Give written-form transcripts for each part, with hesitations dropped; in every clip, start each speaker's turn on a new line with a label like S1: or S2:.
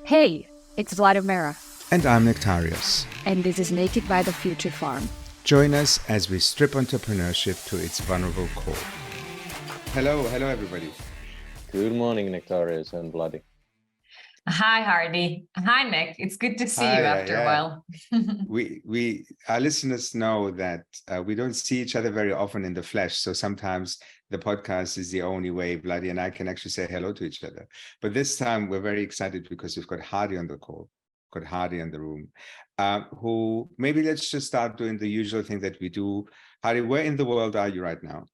S1: Hey, it's Vladimira.
S2: And I'm Nektarios.
S1: And this is Naked by the Future Farm.
S2: Join us as we strip entrepreneurship to its vulnerable core. Hello everybody.
S3: Good morning, Nektarios and Vladi.
S4: Hi, Hardi. Hi, Nick. It's good to see you after a while.
S2: Our listeners know that we don't see each other very often in the flesh. So sometimes the podcast is the only way Vladi and I can actually say hello to each other. But this time we're very excited because we've got Hardi on the call, got Hardi in the room, who maybe let's just start doing the usual thing that we do. Hardi, where in the world are you right now?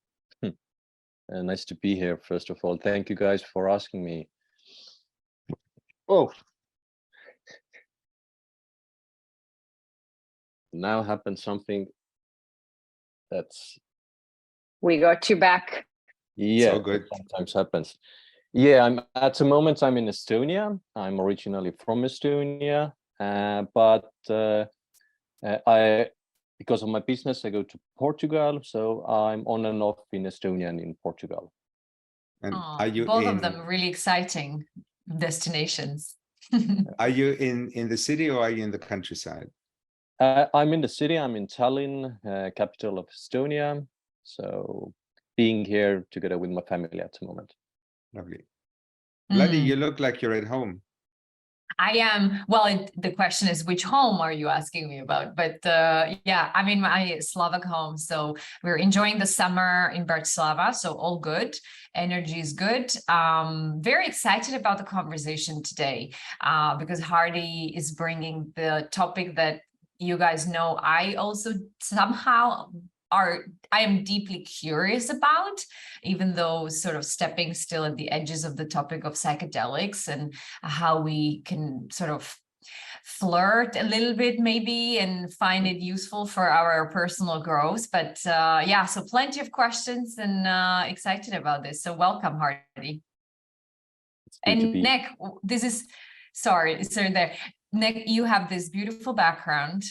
S3: Nice to be here, first of all. Thank you guys for asking me. Oh, now happened something that's...
S4: We got you back.
S3: Yeah,
S2: so good.
S3: Sometimes happens. Yeah, at the moment I'm in Estonia. I'm originally from Estonia, but because of my business, I go to Portugal. So I'm on and off in Estonia and in Portugal.
S2: And are you
S4: both of them really exciting destinations?
S2: Are you in the city or are you in the countryside?
S3: I'm in the city. I'm in Tallinn, capital of Estonia. So being here together with my family at the moment.
S2: Lovely. Vladi, you look like you're at home.
S4: I am. Well, the question is, which home are you asking me about? But yeah, I'm in my Slovak home. So we're enjoying the summer in Bratislava. So all good. Energy is good. Very excited about the conversation today because Hardi is bringing the topic that you guys know I also somehow I am deeply curious about, even though sort of stepping still at the edges of the topic of psychedelics and how we can sort of flirt a little bit maybe and find it useful for our personal growth. But yeah, so plenty of questions and excited about this. So welcome, Hardi. And Nick, this is, sorry there. Nick, you have this beautiful background,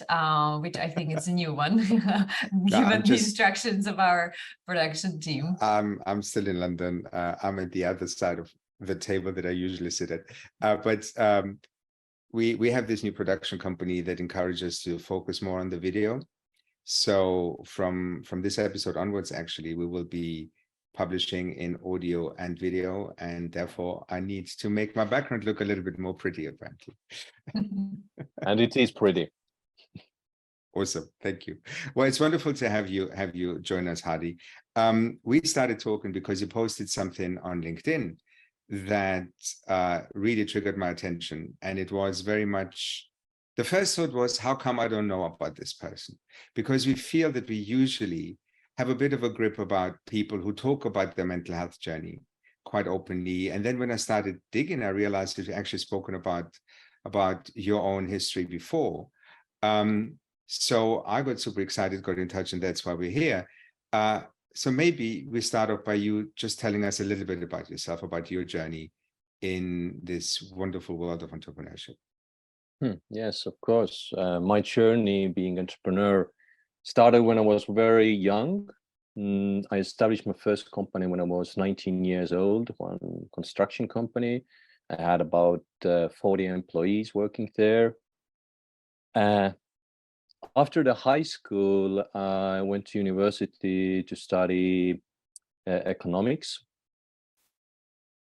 S4: which I think is a new one, given the instructions of our production team.
S2: I'm still in London. I'm at the other side of the table that I usually sit at. But we have this new production company that encourages us to focus more on the video. So from this episode onwards, actually, we will be publishing in audio and video, and therefore I need to make my background look a little bit more pretty, apparently.
S3: And it is pretty.
S2: Awesome, thank you. Well, it's wonderful to have you join us, Hardi. We started talking because you posted something on LinkedIn that really triggered my attention, and it was very much, the first thought was, how come I don't know about this person? Because we feel that we usually have a bit of a grip about people who talk about their mental health journey quite openly. And then when I started digging, I realized that you've actually spoken about your own history before. So I got super excited, got in touch, and that's why we're here. So maybe we start off by you just telling us a little bit about yourself, about your journey in this wonderful world of entrepreneurship.
S3: Yes, of course. My journey being entrepreneur started when I was very young. I established my first company when I was 19 years old, one construction company. I had about 40 employees working there. After the high school, I went to university to study economics.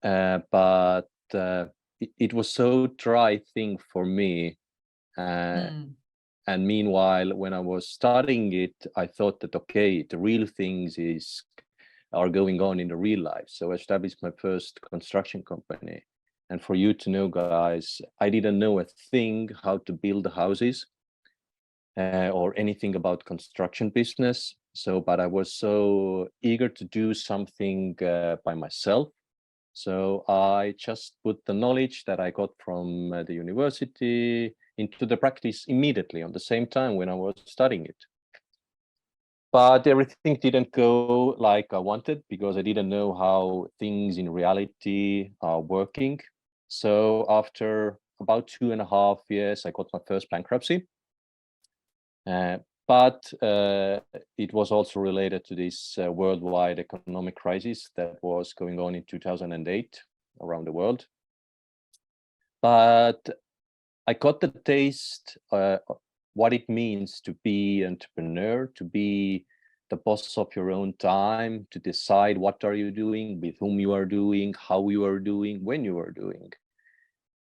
S3: But it was so dry thing for me. And meanwhile, when I was studying it, I thought that, okay, the real things are going on in the real life. So I established my first construction company. And for you to know, guys, I didn't know a thing how to build houses or anything about construction business. But I was so eager to do something by myself. So I just put the knowledge that I got from the university into the practice immediately on the same time when I was studying it. But everything didn't go like I wanted because I didn't know how things in reality are working. So after about 2.5 years, I got my first bankruptcy. But it was also related to this worldwide economic crisis that was going on in 2008 around the world. But I got the taste what it means to be an entrepreneur, to be the boss of your own time, to decide what are you doing, with whom you are doing, how you are doing, when you are doing.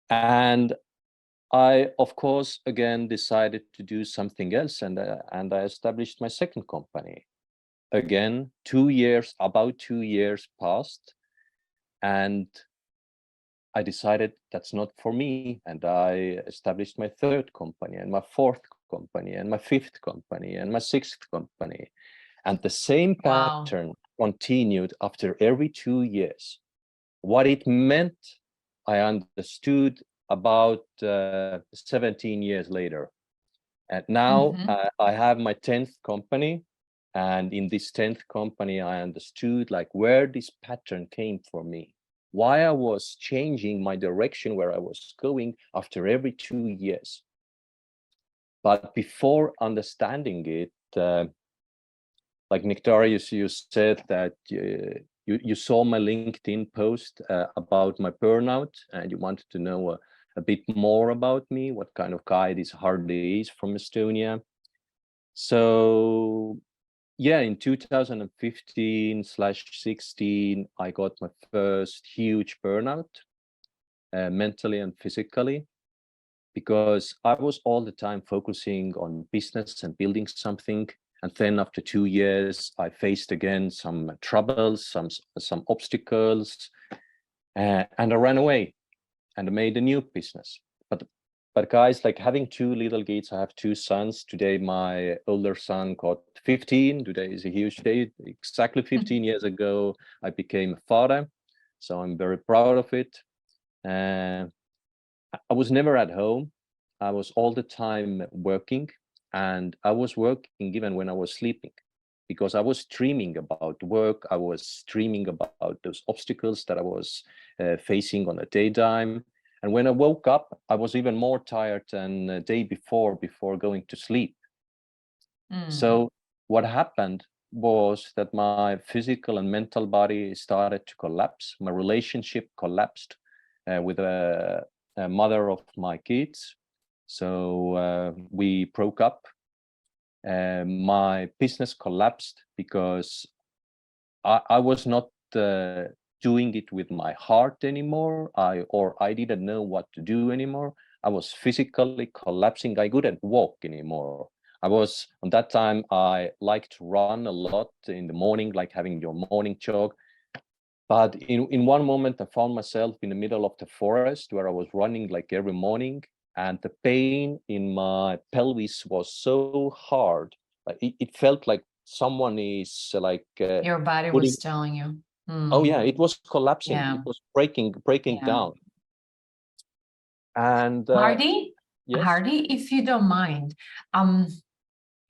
S3: And I, of course, again, decided to do something else, and I established my second company. Again, about 2 years passed, and I decided that's not for me, and I established my third company, and my fourth company, and my fifth company, and my sixth company. And the same pattern continued after every 2 years. What it meant, I understood about 17 years later. And now I have my 10th company. And in this 10th company, I understood like where this pattern came for me, why I was changing my direction, where I was going after every 2 years. But before understanding it, like Nektarios, you said that you saw my LinkedIn post about my burnout, and you wanted to know a bit more about me, what kind of guy this Hardi is from Estonia. So yeah, in 2015/16, I got my first huge burnout, mentally and physically, because I was all the time focusing on business and building something. And then after 2 years, I faced again some troubles, some obstacles, and I ran away and I made a new business. But guys, like having 2 little kids, I have 2 sons. Today, my older son got 15. Today is a huge day. Exactly 15 years ago, I became a father. So I'm very proud of it. I was never at home. I was all the time working, and I was working even when I was sleeping, because I was dreaming about work. I was dreaming about those obstacles that I was facing on a daytime. And when I woke up, I was even more tired than the day before going to sleep. So what happened was that my physical and mental body started to collapse. My relationship collapsed with a mother of my kids. So we broke up. My business collapsed because I was not doing it with my heart anymore. I didn't know what to do anymore. I was physically collapsing. I couldn't walk anymore. On that time, I liked to run a lot in the morning, like having your morning jog. But in one moment, I found myself in the middle of the forest where I was running like every morning, and the pain in my pelvis was so hard. It felt like someone is like
S4: your body was telling you.
S3: Oh yeah, it was collapsing.
S4: Yeah.
S3: It was breaking down. And
S4: Hardi,
S3: yes?
S4: Hardi, if you don't mind,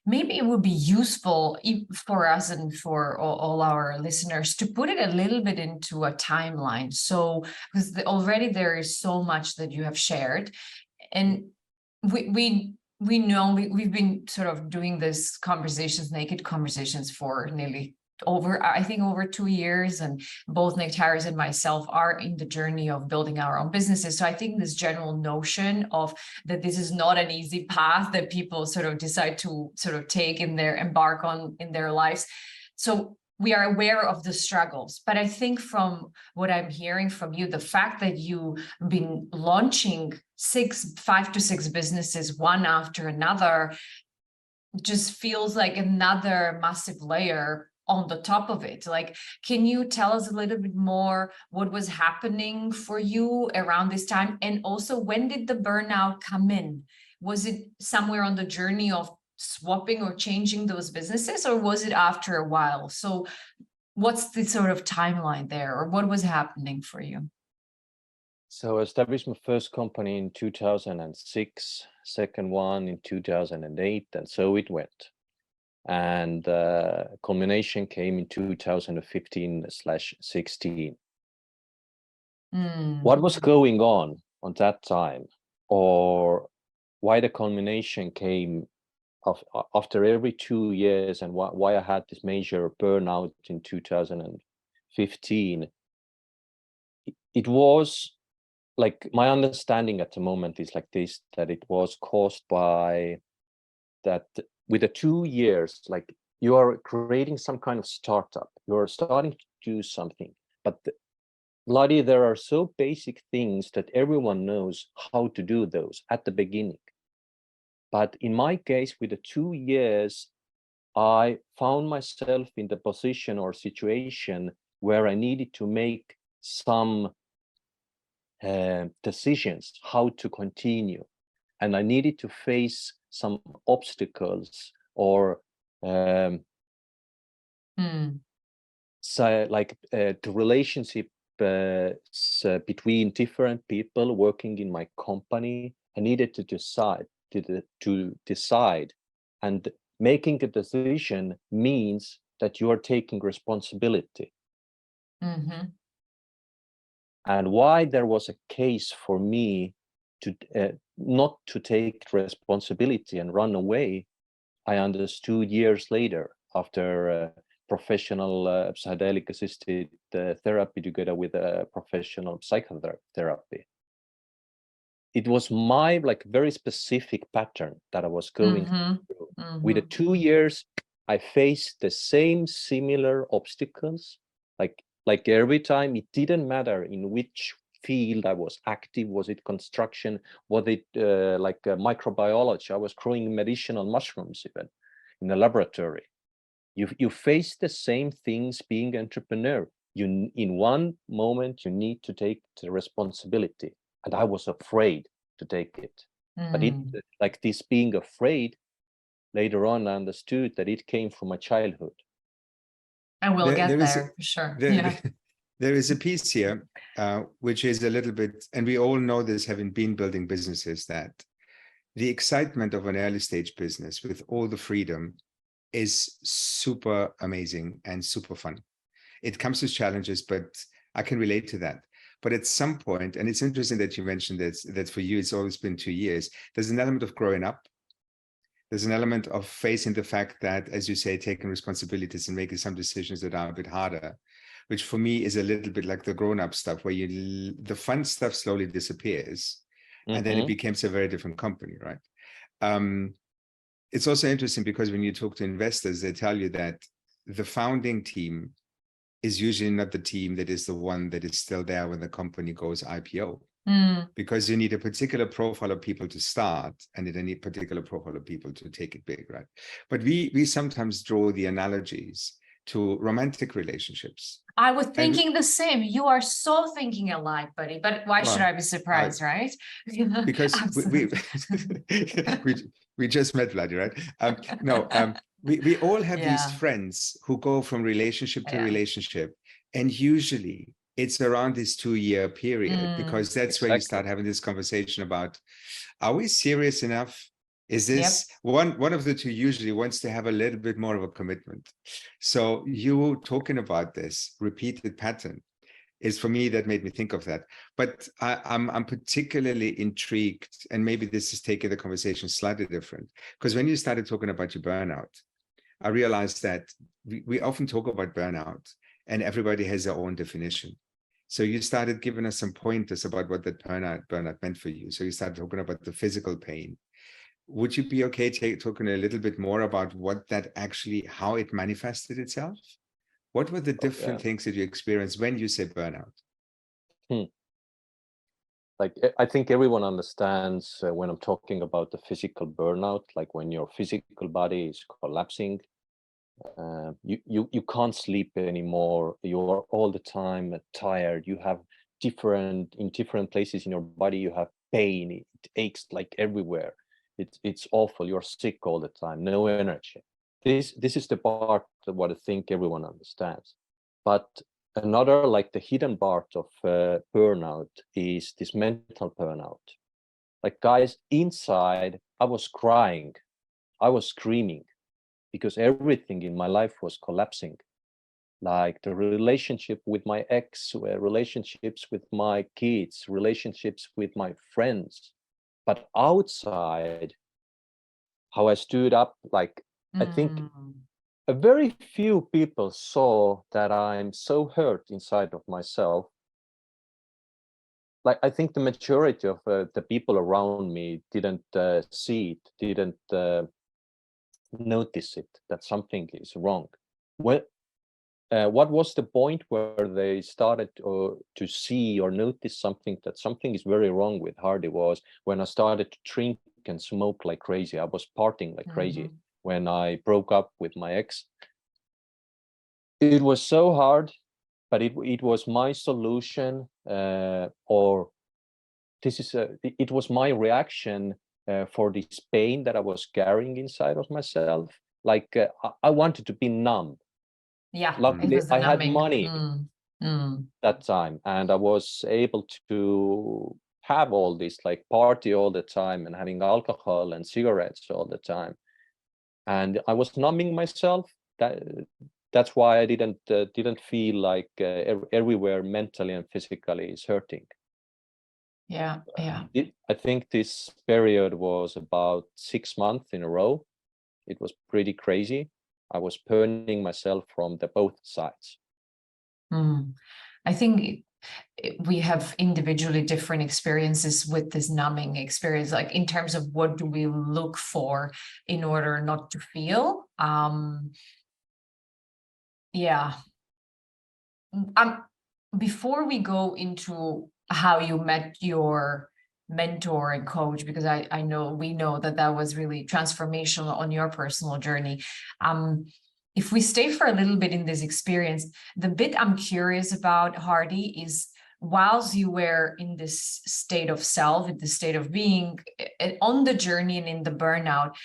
S4: maybe it would be useful for us and for all our listeners to put it a little bit into a timeline. So, because already there is so much that you have shared, and we know we've been sort of doing this naked conversations for nearly over 2 years, and both Nektarios and myself are in the journey of building our own businesses. So I think this general notion of that this is not an easy path that people sort of decide to sort of embark on in their lives. So we are aware of the struggles, but I think from what I'm hearing from you, the fact that you've been launching 5 to 6 businesses, one after another, just feels like another massive layer on the top of it. Like, can you tell us a little bit more what was happening for you around this time? And also, when did the burnout come in? Was it somewhere on the journey of swapping or changing those businesses, or was it after a while? So what's the sort of timeline there, or what was happening for you?
S3: So I established my first company in 2006, second one in 2008, and so it went. And culmination came in 2015/16. What was going on that time, or why the culmination came after every 2 years, and why I had this major burnout in 2015? It was like my understanding at the moment is like this, that it was caused by that with the 2 years, like you are creating some kind of startup, you're starting to do something, but bloody, there are so basic things that everyone knows how to do those at the beginning. But in my case, with the 2 years, I found myself in the position or situation where I needed to make some decisions how to continue, and I needed to face some obstacles or so like the relationship between different people working in my company. I needed to decide, and making a decision means that you are taking responsibility. And why there was a case for me to not to take responsibility and run away, I understood years later, after professional psychedelic-assisted therapy together with a professional psychotherapy. It was my like very specific pattern that I was going through. With the 2 years, I faced the same similar obstacles. Like every time, it didn't matter in which field I was active. Was it construction? Was it microbiology? I was growing medicinal mushrooms even in a laboratory. You face the same things being entrepreneur. You, in one moment, you need to take the responsibility, and I was afraid to take it. But it, like this being afraid, later on, I understood that it came from my childhood.
S4: And we'll get there for sure.
S2: There is a piece here, which is a little bit, and we all know this having been building businesses, that the excitement of an early stage business with all the freedom is super amazing and super fun. It comes with challenges, but I can relate to that. But at some point, and it's interesting that you mentioned that for you, it's always been 2 years, there's an element of growing up. There's an element of facing the fact that, as you say, taking responsibilities and making some decisions that are a bit harder, which for me is a little bit like the grown-up stuff, where the fun stuff slowly disappears, and then it becomes a very different company, right? It's also interesting because when you talk to investors, they tell you that the founding team is usually not the team that is the one that is still there when the company goes IPO. Because you need a particular profile of people to start, and then a particular profile of people to take it big, right? But we sometimes draw the analogies to romantic relationships.
S4: I was thinking the same. You are so thinking alike, buddy. But why should I be surprised, right?
S2: Because we just met Vladi, right? We all have these friends who go from relationship to relationship, and usually it's around this 2-year period, because that's where you start having this conversation about, are we serious enough? Is this one of the two usually wants to have a little bit more of a commitment. So you talking about this repeated pattern is, for me, that made me think of that. But I'm particularly intrigued, and maybe this is taking the conversation slightly different, because when you started talking about your burnout, I realized that we often talk about burnout and everybody has their own definition. So you started giving us some pointers about what that burnout meant for you. So you started talking about the physical pain. Would you be okay talking a little bit more about what that actually, how it manifested itself? What were the different things that you experienced when you say burnout?
S3: Like, I think everyone understands when I'm talking about the physical burnout, like when your physical body is collapsing, you can't sleep anymore. You're all the time tired. You have in different places in your body, you have pain. It aches like everywhere. It's awful. You're sick all the time. No energy. This is the part of what I think everyone understands. But another, like the hidden part of burnout, is this mental burnout. Like, guys, inside, I was crying. I was screaming, because everything in my life was collapsing. Like the relationship with my ex, relationships with my kids, relationships with my friends. But outside, how I stood up, like, I think a very few people saw that I'm so hurt inside of myself like I think the majority of the people around me didn't see it, didn't notice it, that something is wrong. What was the point where they started to see or notice something, that something is very wrong with Hardi, was when I started to drink and smoke like crazy. I was partying like crazy when I broke up with my ex. It was so hard, but it was my solution, or this is it was my reaction for this pain that I was carrying inside of myself. Like I wanted to be numb.
S4: Yeah,
S3: Luckily, I had money
S4: Mm.
S3: that time, and I was able to have all this, like party all the time and having alcohol and cigarettes all the time, and I was numbing myself. That's why I didn't feel like everywhere mentally and physically is hurting.
S4: Yeah.
S3: I think this period was about 6 months in a row. It was pretty crazy. I was burning myself from both sides.
S4: I think we have individually different experiences with this numbing experience, like in terms of what do we look for in order not to feel. Before we go into how you met your mentor and coach, because I know we know that was really transformational on your personal journey. If we stay for a little bit in this experience, the bit I'm curious about, Hardi, is whilst you were in this state of self, in the state of being, on the journey and in the burnout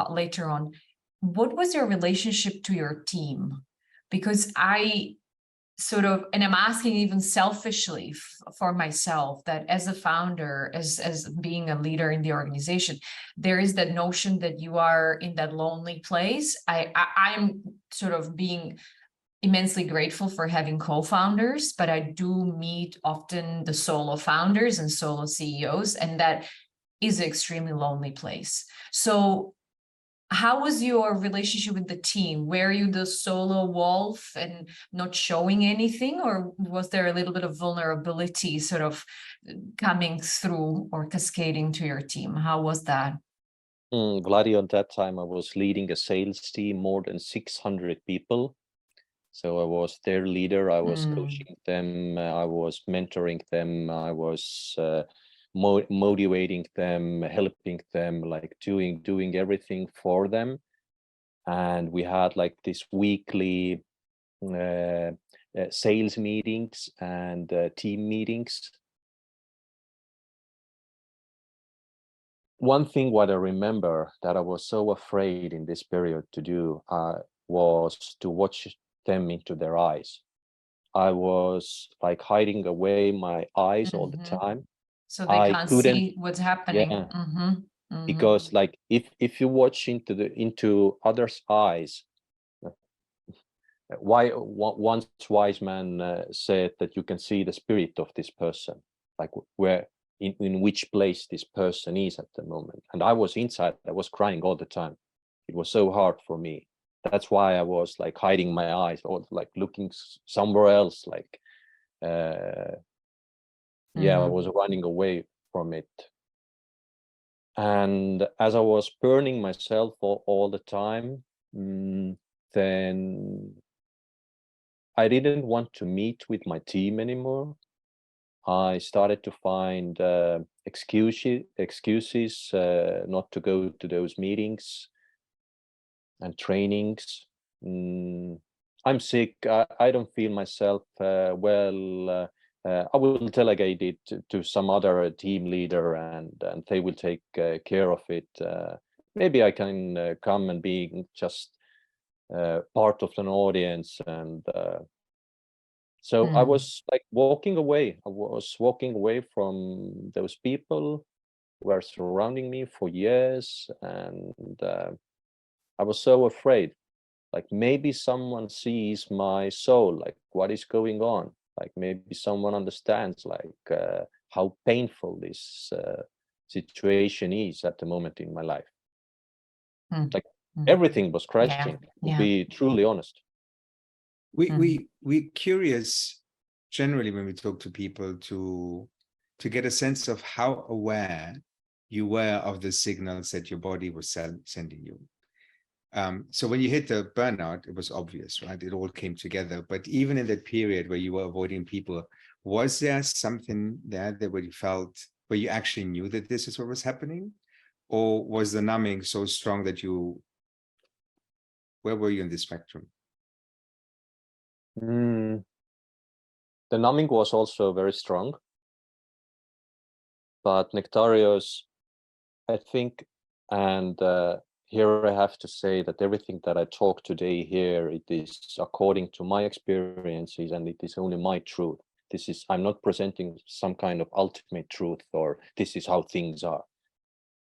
S4: later on, what was your relationship to your team? Because I sort of, and I'm asking even selfishly for myself, that as a founder, as being a leader in the organization, there is that notion that you are in that lonely place. I'm sort of being immensely grateful for having co-founders, but I do meet often the solo founders and solo CEOs, and that is an extremely lonely place. So how was your relationship with the team? Were you the solo wolf and not showing anything, or was there a little bit of vulnerability sort of coming through or cascading to your team? How was that?
S3: Vladi, at that time, I was leading a sales team, more than 600 people. So I was their leader. I was coaching them. I was mentoring them. I was motivating them, helping them, like doing everything for them. And we had like this weekly sales meetings and team meetings. One thing what I remember that I was so afraid in this period to do was to watch them into their eyes. I was like hiding away my eyes all the time.
S4: So they can't see what's happening.
S3: Yeah. Because like if you watch into others' eyes, once wise man said that you can see the spirit of this person, like where in which place this person is at the moment. And I was inside, I was crying all the time. It was so hard for me. That's why I was like hiding my eyes or like looking somewhere else, like I was running away from it. And as I was burning myself all the time, then I didn't want to meet with my team anymore. I started to find excuses not to go to those meetings and trainings. I'm sick. I don't feel myself well. I will delegate it to some other team leader, and they will take care of it. Maybe I can come and be just part of an audience. And so I was like walking away. I was walking away from those people who were surrounding me for years, and I was so afraid. Like maybe someone sees my soul, like what is going on? Like maybe someone understands like how painful this situation is at the moment in my life. Like everything was crashing, to be truly honest.
S2: We curious generally when we talk to people to to get a sense of how aware you were of the signals that your body was sending you. So when you hit the burnout, it was obvious, right? It all came together. But even in that period where you were avoiding people, was there something there that where you felt, where you actually knew that this is what was happening? Or was the numbing so strong that where were you in the spectrum?
S3: The numbing was also very strong. But Nektarios, I think, and here I have to say that everything that I talk today here, it is according to my experiences, and it is only my truth. I'm not presenting some kind of ultimate truth, or this is how things are.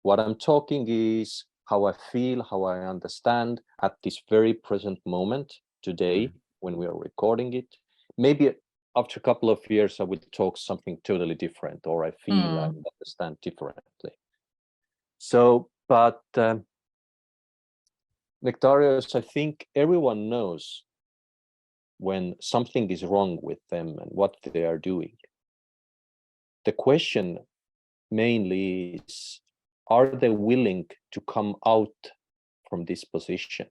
S3: What I'm talking is how I feel, how I understand at this very present moment today, when we are recording it. Maybe after a couple of years, I will talk something totally different, or I feel I understand differently. So, but Nektarios, I think everyone knows when something is wrong with them and what they are doing. The question mainly is, are they willing to come out from this position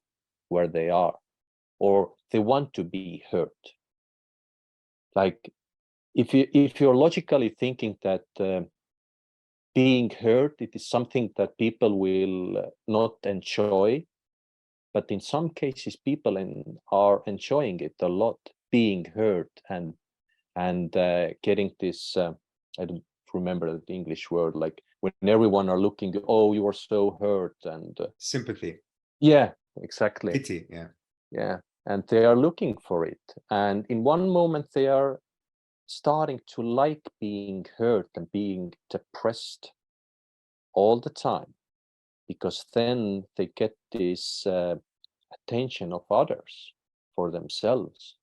S3: where they are, or they want to be hurt? Like, if you're logically thinking that being hurt, it is something that people will not enjoy, but in some cases people are enjoying it a lot, being hurt and getting this I don't remember the English word, like when everyone are looking, oh, you are so hurt, and
S2: Sympathy.
S3: Yeah, exactly.
S2: Pity, yeah.
S3: Yeah, and they are looking for it, and in one moment they are starting to like being hurt and being depressed all the time, because then they get this attention of others for themselves,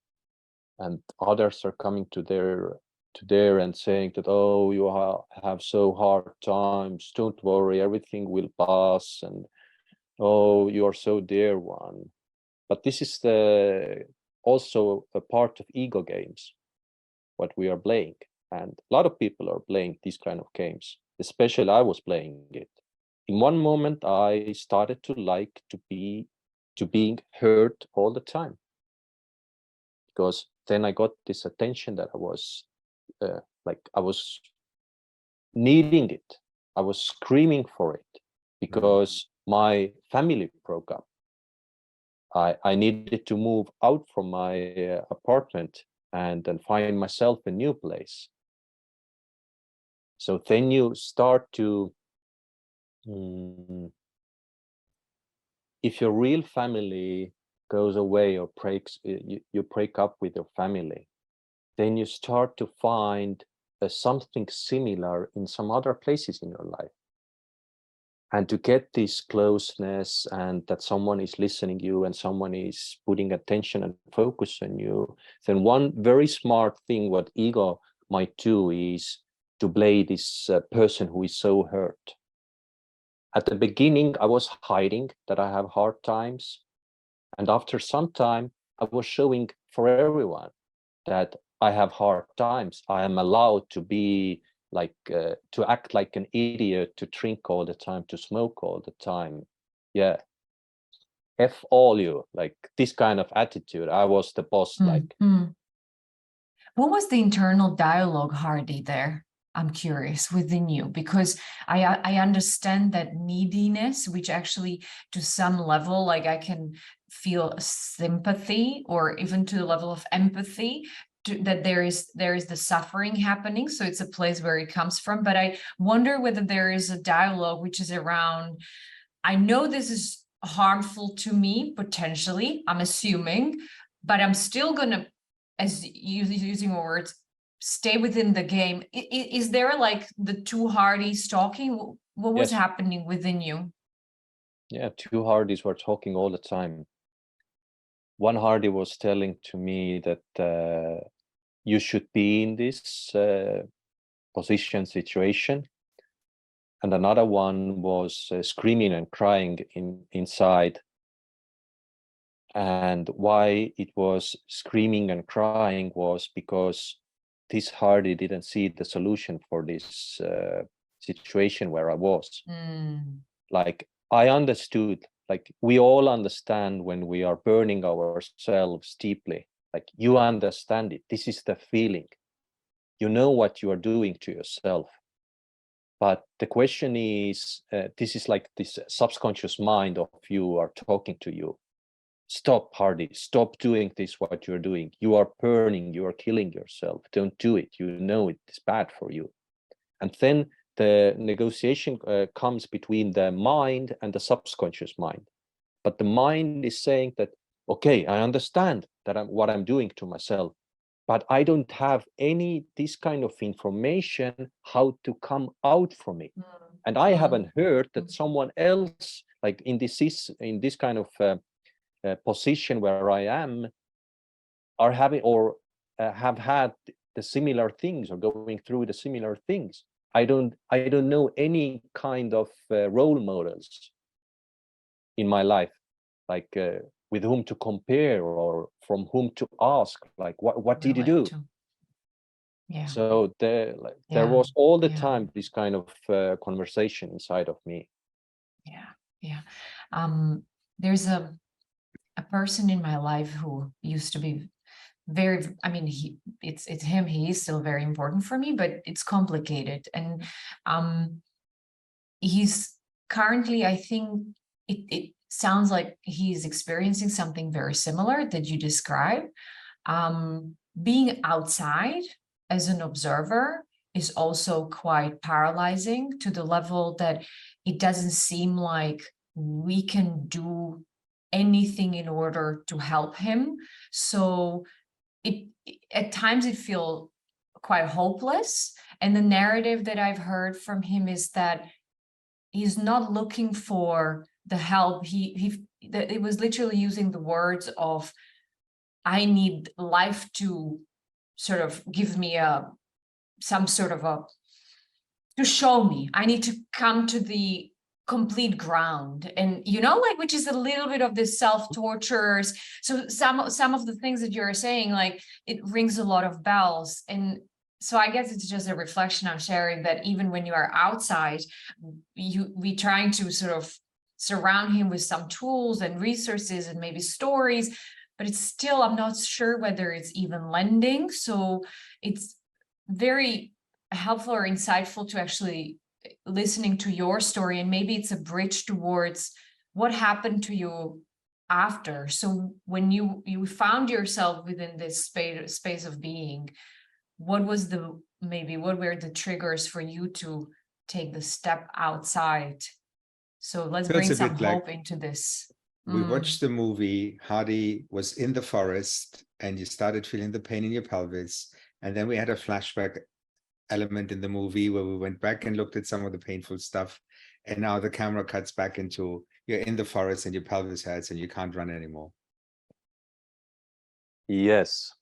S3: and others are coming to there and saying that, oh, you have so hard times, don't worry, everything will pass, and oh, you are so dear one. But this is also a part of ego games, what we are playing, and a lot of people are playing these kind of games. Especially I was playing it. In one moment I started to like to being hurt all the time, because then I got this attention that I was I was needing it. I was screaming for it because my family broke up. I needed to move out from my apartment and then find myself a new place. So then you start to, if your real family goes away or breaks, you break up with your family, then you start to find something similar in some other places in your life. And to get this closeness and that someone is listening to you and someone is putting attention and focus on you, then one very smart thing what ego might do is to play this person who is so hurt. At the beginning, I was hiding that I have hard times. And after some time, I was showing for everyone that I have hard times. I am allowed to be like, to act like an idiot, to drink all the time, to smoke all the time. Yeah. F all you, like this kind of attitude. I was the boss, like.
S4: What was the internal dialogue, Hardi, there? I'm curious within you, because I understand that neediness, which actually to some level, like I can feel sympathy or even to the level of empathy, that there is the suffering happening. So it's a place where it comes from. But I wonder whether there is a dialogue which is around, I know this is harmful to me, potentially, I'm assuming, but I'm still gonna, as using words, stay within the game. Is there like the two Hardis talking? What was happening within you?
S3: Yeah, two Hardis were talking all the time. One Hardi was telling to me that you should be in this position, situation. And another one was screaming and crying inside. And why it was screaming and crying was because this Hardy didn't see the solution for this situation where I was. Like, I understood, like we all understand when we are burning ourselves deeply, like you understand it. This is the feeling. You know what you are doing to yourself. But the question is, this is like this subconscious mind of you are talking to you. Stop, Hardy, stop doing this, what you're doing. You are burning, you are killing yourself. Don't do it. You know it's bad for you. And then the negotiation comes between the mind and the subconscious mind. But the mind is saying that, okay, I understand that what I'm doing to myself, but I don't have this kind of information how to come out from it. And I haven't heard that someone else, like in this kind of position where I am, are having or have had the similar things or going through the similar things. I don't know any kind of role models in my life, like with whom to compare or from whom to ask, like what did you do?
S4: Yeah.
S3: So there was all the time this kind of conversation inside of me.
S4: Yeah. There's a person in my life who used to be very, I mean, it's him, he is still very important for me, but it's complicated. And he's currently, I think it sounds like he's experiencing something very similar that you described. Being outside as an observer is also quite paralyzing, to the level that it doesn't seem like we can do anything in order to help him. So at times it feels quite hopeless. And the narrative that I've heard from him is that he's not looking for the help. It was literally using the words of, I need life to sort of give me to show me. I need to come to the complete ground, and like, which is a little bit of this self-tortures. So some of the things that you're saying, like, it rings a lot of bells. And so I guess it's just a reflection I'm sharing, that even when you are outside, we trying to sort of surround him with some tools and resources and maybe stories, but it's still, I'm not sure whether it's even lending. So it's very helpful or insightful to actually listening to your story, and maybe it's a bridge towards what happened to you after. So when you found yourself within this space of being, what were the triggers for you to take the step outside? So let's bring some hope into this.
S2: We watched the movie, Hardi was in the forest and you started feeling the pain in your pelvis. And then we had a flashback element in the movie where we went back and looked at some of the painful stuff. And now the camera cuts back into you're in the forest and your pelvis hurts and you can't run anymore.
S3: Yes.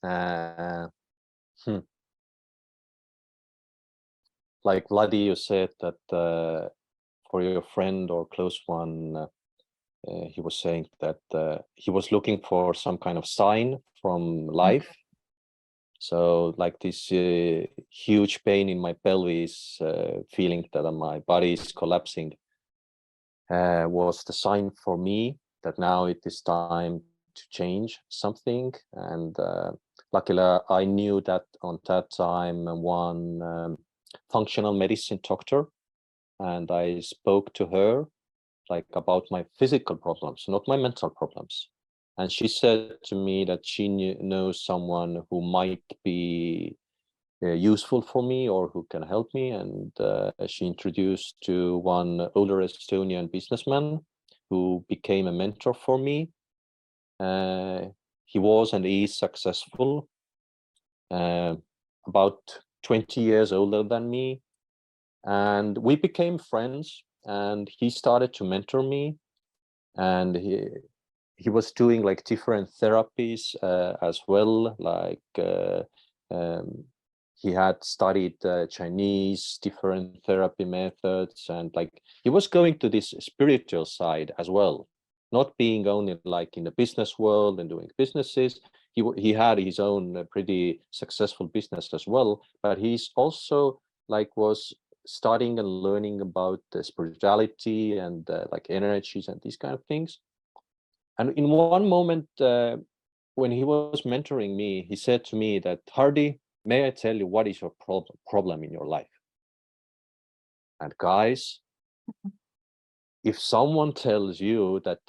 S3: Like Vladi, you said that for your friend or close one, he was saying that he was looking for some kind of sign from life. So like this huge pain in my pelvis, feeling that my body is collapsing, was the sign for me that now it is time to change something. And luckily I knew that on that time one functional medicine doctor, and I spoke to her like about my physical problems, not my mental problems. And she said to me that she knows someone who might be useful for me or who can help me. And she introduced to one older Estonian businessman who became a mentor for me. He was and is successful, about 20 years older than me. And we became friends, and he started to mentor me. And he was doing like different therapies as well. Like he had studied Chinese different therapy methods, and like he was going to this spiritual side as well, not being only like in the business world and doing businesses. he had his own pretty successful business as well, but he's also like was studying and learning about spirituality and like energies and these kind of things. And in one moment, when he was mentoring me, he said to me that, Hardi, may I tell you what is your problem in your life? And guys, if someone tells you that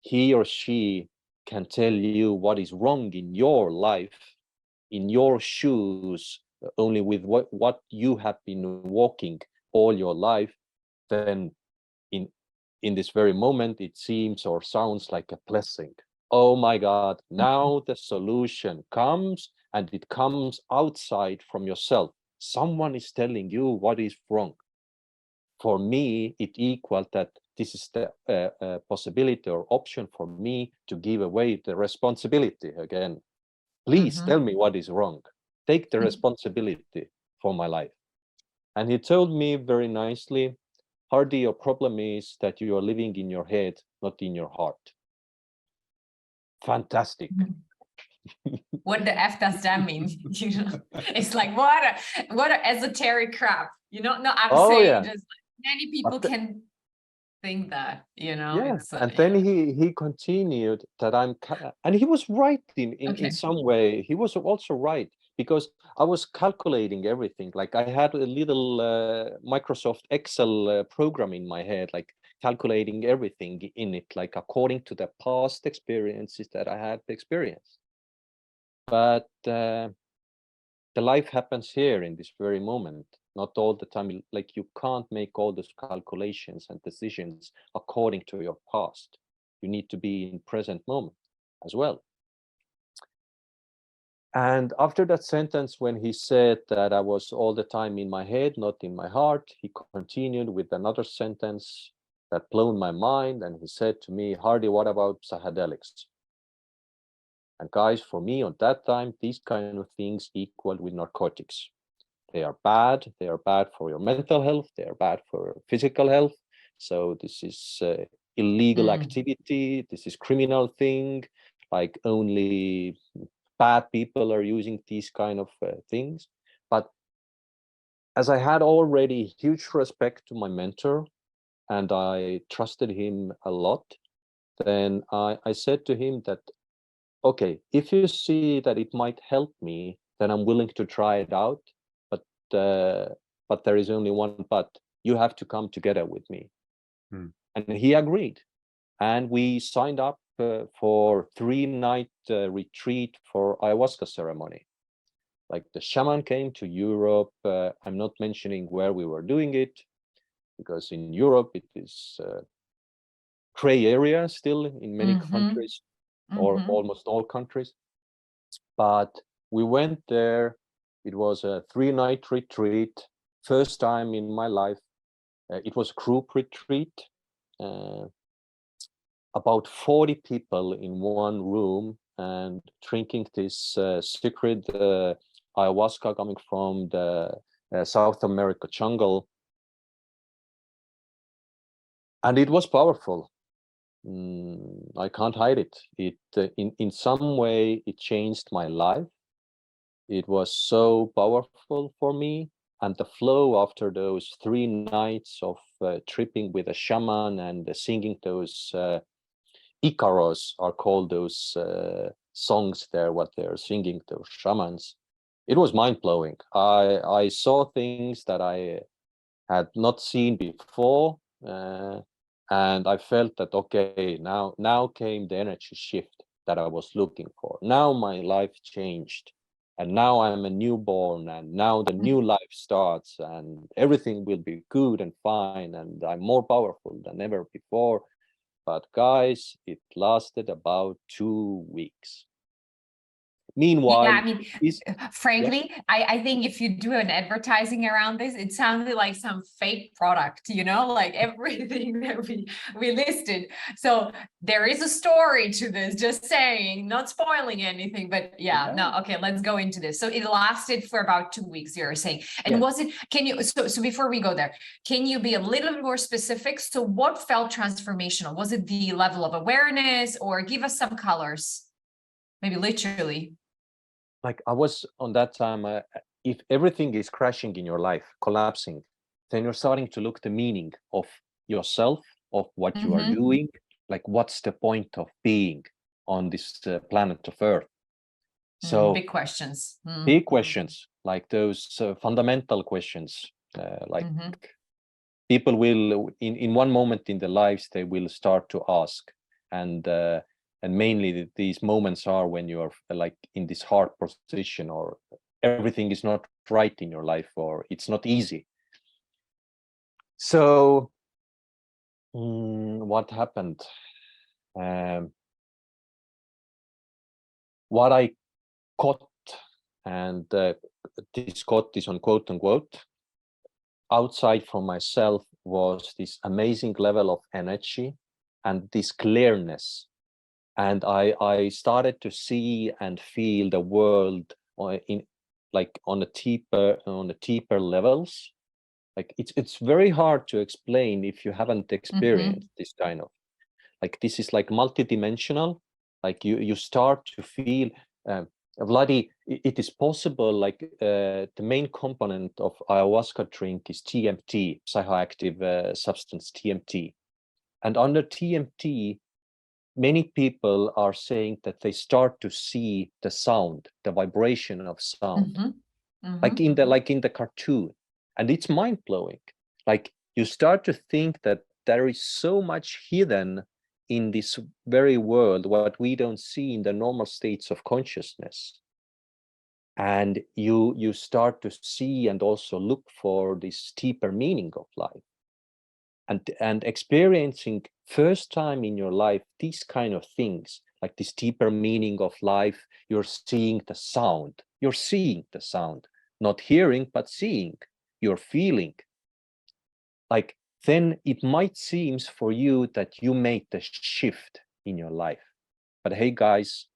S3: he or she can tell you what is wrong in your life, in your shoes, only with what you have been walking all your life, then in this very moment, it seems or sounds like a blessing. Oh my God, now the solution comes, and it comes outside from yourself. Someone is telling you what is wrong. For me, it equals that this is the possibility or option for me to give away the responsibility again. Please tell me what is wrong. Take the responsibility for my life. And he told me very nicely, Hardi, your problem is that you are living in your head, not in your heart. Fantastic.
S4: What the F does that mean? You know, it's like what a esoteric crap. You know, no, I'm saying just many people can think that, you know.
S3: Yes, and then he continued that and he was right in some way. He was also right, because I was calculating everything. Like I had a little Microsoft Excel program in my head, like calculating everything in it, like according to the past experiences that I had experienced. But the life happens here in this very moment, not all the time. Like you can't make all those calculations and decisions according to your past. You need to be in present moment as well. And after that sentence, when he said that I was all the time in my head, not in my heart, he continued with another sentence that blew my mind. And he said to me, Hardi, what about psychedelics? And guys, for me at that time, these kind of things equal with narcotics. They are bad. They are bad for your mental health. They are bad for your physical health. So this is illegal activity. This is criminal thing. Like only bad people are using these kind of things. But as I had already huge respect to my mentor and I trusted him a lot, then I said to him that, okay, if you see that it might help me, then I'm willing to try it out. But there is only one but. You have to come together with me. And he agreed. And we signed up for 3-night retreat for ayahuasca ceremony. Like the shaman came to Europe. I'm not mentioning where we were doing it, because in Europe it is gray area still in many countries, or almost all countries. But we went there. It was a 3-night retreat, first time in my life. It was a group retreat. About 40 people in one room and drinking this secret ayahuasca coming from the South America jungle. And it was powerful. I can't hide it. In some way, it changed my life. It was so powerful for me. And the flow after those 3 nights of tripping with a shaman and singing those Icaros are called those songs there, what they're singing, those shamans. It was mind-blowing. I saw things that I had not seen before. And I felt that, okay, now came the energy shift that I was looking for. Now my life changed. And now I'm a newborn, and now the new life starts, and everything will be good and fine, and I'm more powerful than ever before. But guys, it lasted about 2 weeks. Meanwhile,
S4: I mean, frankly, I think if you do an advertising around this, it sounded like some fake product, you know, like everything that we listed. So there is a story to this, just saying, not spoiling anything, but no, okay, let's go into this. So it lasted for about 2 weeks, you're saying. And was it, so before we go there, can you be a little bit more specific? So what felt transformational? Was it the level of awareness, or give us some colors? maybe literally?
S3: Like I was on that time, if everything is crashing in your life, collapsing, then you're starting to look the meaning of yourself, of what you are doing, like what's the point of being on this planet of Earth? So
S4: big questions.
S3: big questions, like those fundamental questions, like people will, in one moment in their lives, they will start to ask, and mainly these moments are when you are like in this hard position, or everything is not right in your life, or it's not easy. So what happened? What I caught, and this caught is on quote unquote, outside from myself, was this amazing level of energy and this clearness. And I started to see and feel the world in like on a deeper levels. Like it's very hard to explain if you haven't experienced this kind of, like, this is like multidimensional. Like you start to feel, Vladi, it is possible, like the main component of ayahuasca drink is TMT, psychoactive substance, TMT. And under TMT, many people are saying that they start to see the sound, the vibration of sound, like in the cartoon. And it's mind-blowing. Like you start to think that there is so much hidden in this very world, what we don't see in the normal states of consciousness. And you start to see and also look for this deeper meaning of life. And experiencing first time in your life these kind of things, like this deeper meaning of life. You're seeing the sound, not hearing, but seeing, you're feeling. Like then it might seem for you that you made the shift in your life. But hey guys,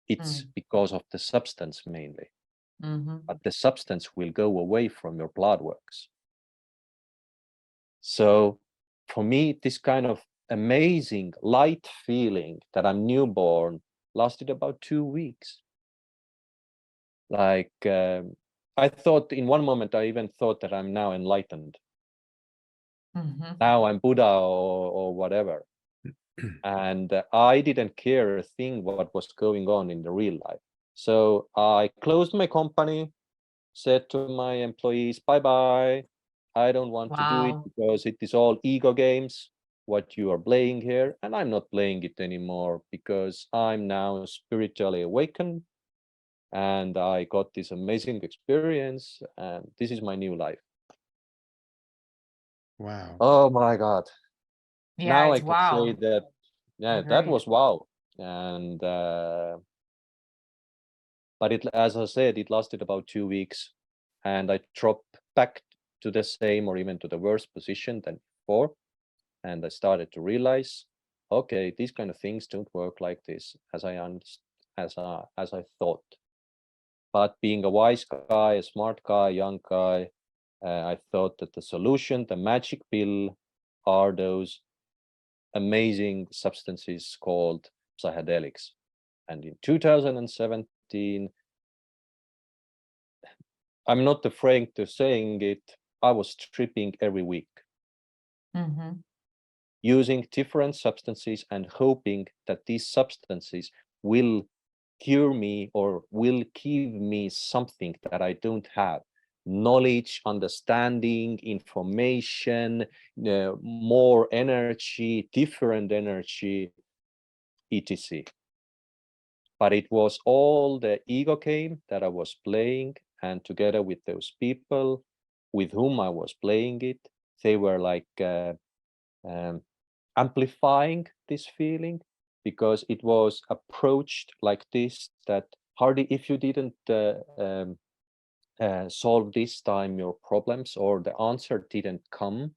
S3: it's because of the substance mainly. But the substance will go away from your blood works. So for me, this kind of amazing light feeling that I'm newborn lasted about 2 weeks. Like I thought in one moment, I even thought that I'm now enlightened. Now I'm Buddha or whatever. And I didn't care a thing what was going on in the real life. So I closed my company, said to my employees, bye-bye. I don't want to do it because it is all ego games, what you are playing here. And I'm not playing it anymore because I'm now spiritually awakened. And I got this amazing experience. And this is my new life.
S2: Wow.
S3: Oh my God.
S4: Yeah,
S3: now
S4: it's
S3: I can say that, yeah, that
S4: Great.
S3: was wow. And but it, as I said, it lasted about 2 weeks, and I dropped back to the same or even to the worse position than before. And I started to realize, okay, these kind of things don't work like this as I thought. But being a wise guy, a smart guy, young guy, I thought that the solution, the magic pill, are those amazing substances called psychedelics. And in 2017, I'm not afraid to saying it, I was tripping every week, using different substances and hoping that these substances will cure me or will give me something that I don't have. Knowledge, understanding, information, more energy, different energy, etc. But it was all the ego game that I was playing, and together with those people with whom I was playing it, they were like amplifying this feeling, because it was approached like this, that Hardi, if you didn't solve this time your problems, or the answer didn't come,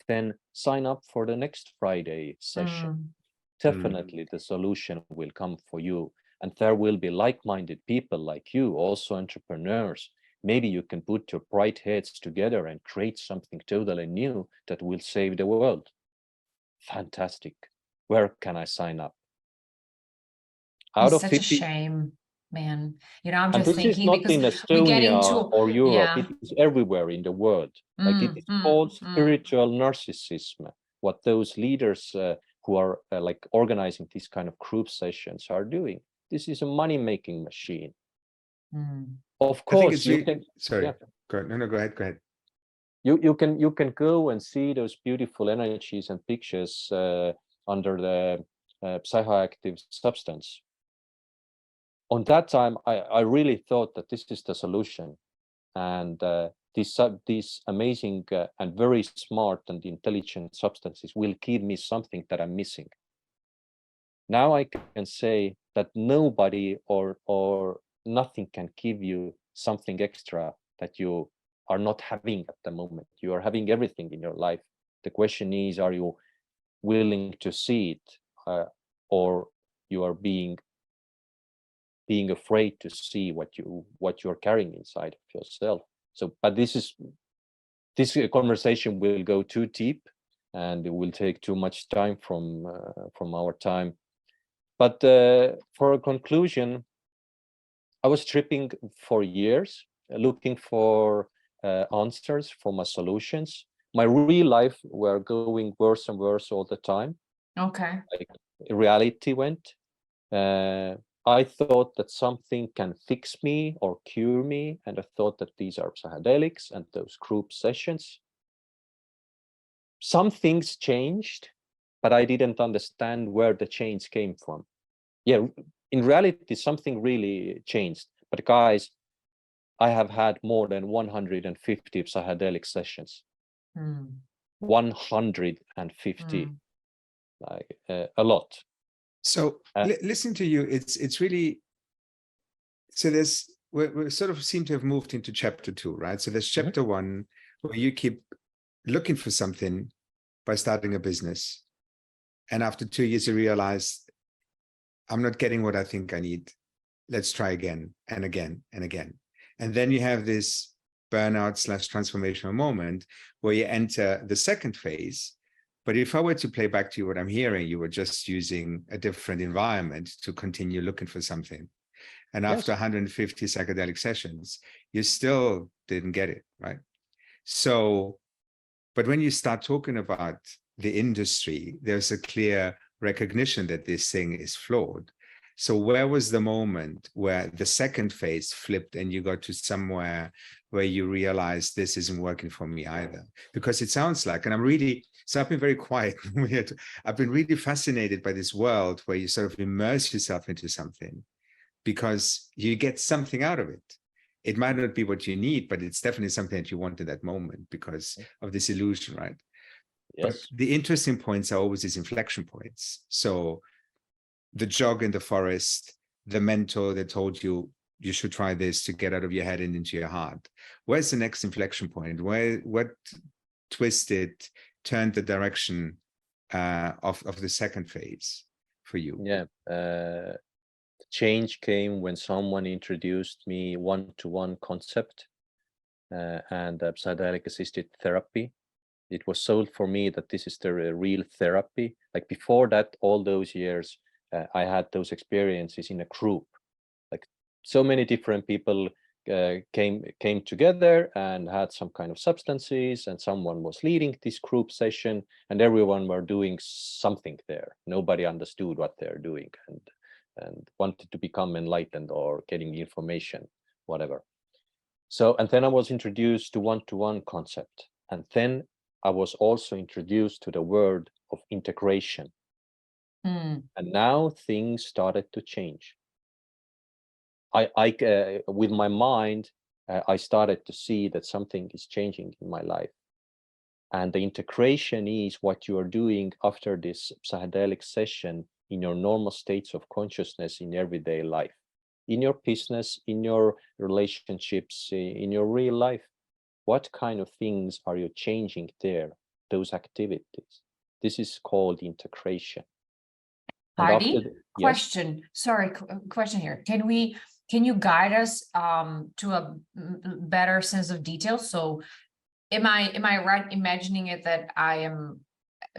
S3: then sign up for the next Friday session. Definitely the solution will come for you. And there will be like-minded people like you, also entrepreneurs. Maybe you can put your bright heads together and create something totally new that will save the world. Fantastic. Where can I sign up? Out
S4: It's
S3: of
S4: such a
S3: 50,
S4: shame, man. I'm
S3: and
S4: just
S3: this is
S4: thinking
S3: not
S4: because
S3: in
S4: we get
S3: Estonia
S4: into,
S3: or Europe,
S4: yeah.
S3: it is everywhere in the world. Like it is called spiritual narcissism, what those leaders who are like organizing these kind of group sessions are doing. This is a money-making machine. Of
S2: I think
S3: course,
S2: it's
S3: you
S2: really,
S3: can.
S2: sorry,
S3: Yeah.
S2: go ahead. No, go ahead. Go ahead.
S3: You can go and see those beautiful energies and pictures under the psychoactive substance. On that time, I really thought that this is the solution, and these amazing and very smart and intelligent substances will give me something that I'm missing. Now I can say that nobody or nothing can give you something extra that you are not having at the moment. You are having everything in your life. The question is, are you willing to see it, or you are being afraid to see what you're carrying inside of yourself? So, but this conversation will go too deep, and it will take too much time from our time. But for a conclusion, I was tripping for years, looking for answers, for my solutions. My real life were going worse and worse all the time.
S4: Okay.
S3: Like reality went. I thought that something can fix me or cure me, and I thought that these are psychedelics and those group sessions. Some things changed, but I didn't understand where the change came from. Yeah, in reality, something really changed. But guys, I have had more than 150 psychedelic sessions. 150, like a lot.
S2: So listening to you, it's really, so we sort of seem to have moved into chapter 2, right? So there's chapter 1 where you keep looking for something by starting a business. And after 2 years, you realize, I'm not getting what I think I need. Let's try again and again and again. And then you have this burnout / transformational moment where you enter the second phase. But if I were to play back to you what I'm hearing, you were just using a different environment to continue looking for something. And after 150 psychedelic sessions, you still didn't get it, right? So, but when you start talking about the industry, there's a clear recognition that this thing is flawed. So where was the moment where the second phase flipped and you got to somewhere where you realized this isn't working for me either? Because it sounds like, and I've been very quiet. I've been really fascinated by this world where you sort of immerse yourself into something because you get something out of it. It might not be what you need, but it's definitely something that you want in that moment because of this illusion, right? But the interesting points are always these inflection points. So the jog in the forest, the mentor that told you you should try this to get out of your head and into your heart. Where's the next inflection point? What twisted, turned the direction of the second phase for you?
S3: Yeah, change came when someone introduced me one-to-one concept and psychedelic-assisted therapy. It was sold for me that this is the real therapy. Like before that, all those years, I had those experiences in a group. Like so many different people came together and had some kind of substances, and someone was leading this group session, and everyone were doing something there. Nobody understood what they're doing and wanted to become enlightened or getting information, whatever. So, and then I was introduced to one-to-one concept, and then I was also introduced to the word of integration. And now things started to change. I with my mind, I started to see that something is changing in my life. And the integration is what you are doing after this psychedelic session in your normal states of consciousness in everyday life, in your business, in your relationships, in your real life. What kind of things are you changing there, those activities? This is called integration.
S4: Hardi, question. Sorry, question here. Can you guide us to a better sense of detail? So am I right imagining it that I am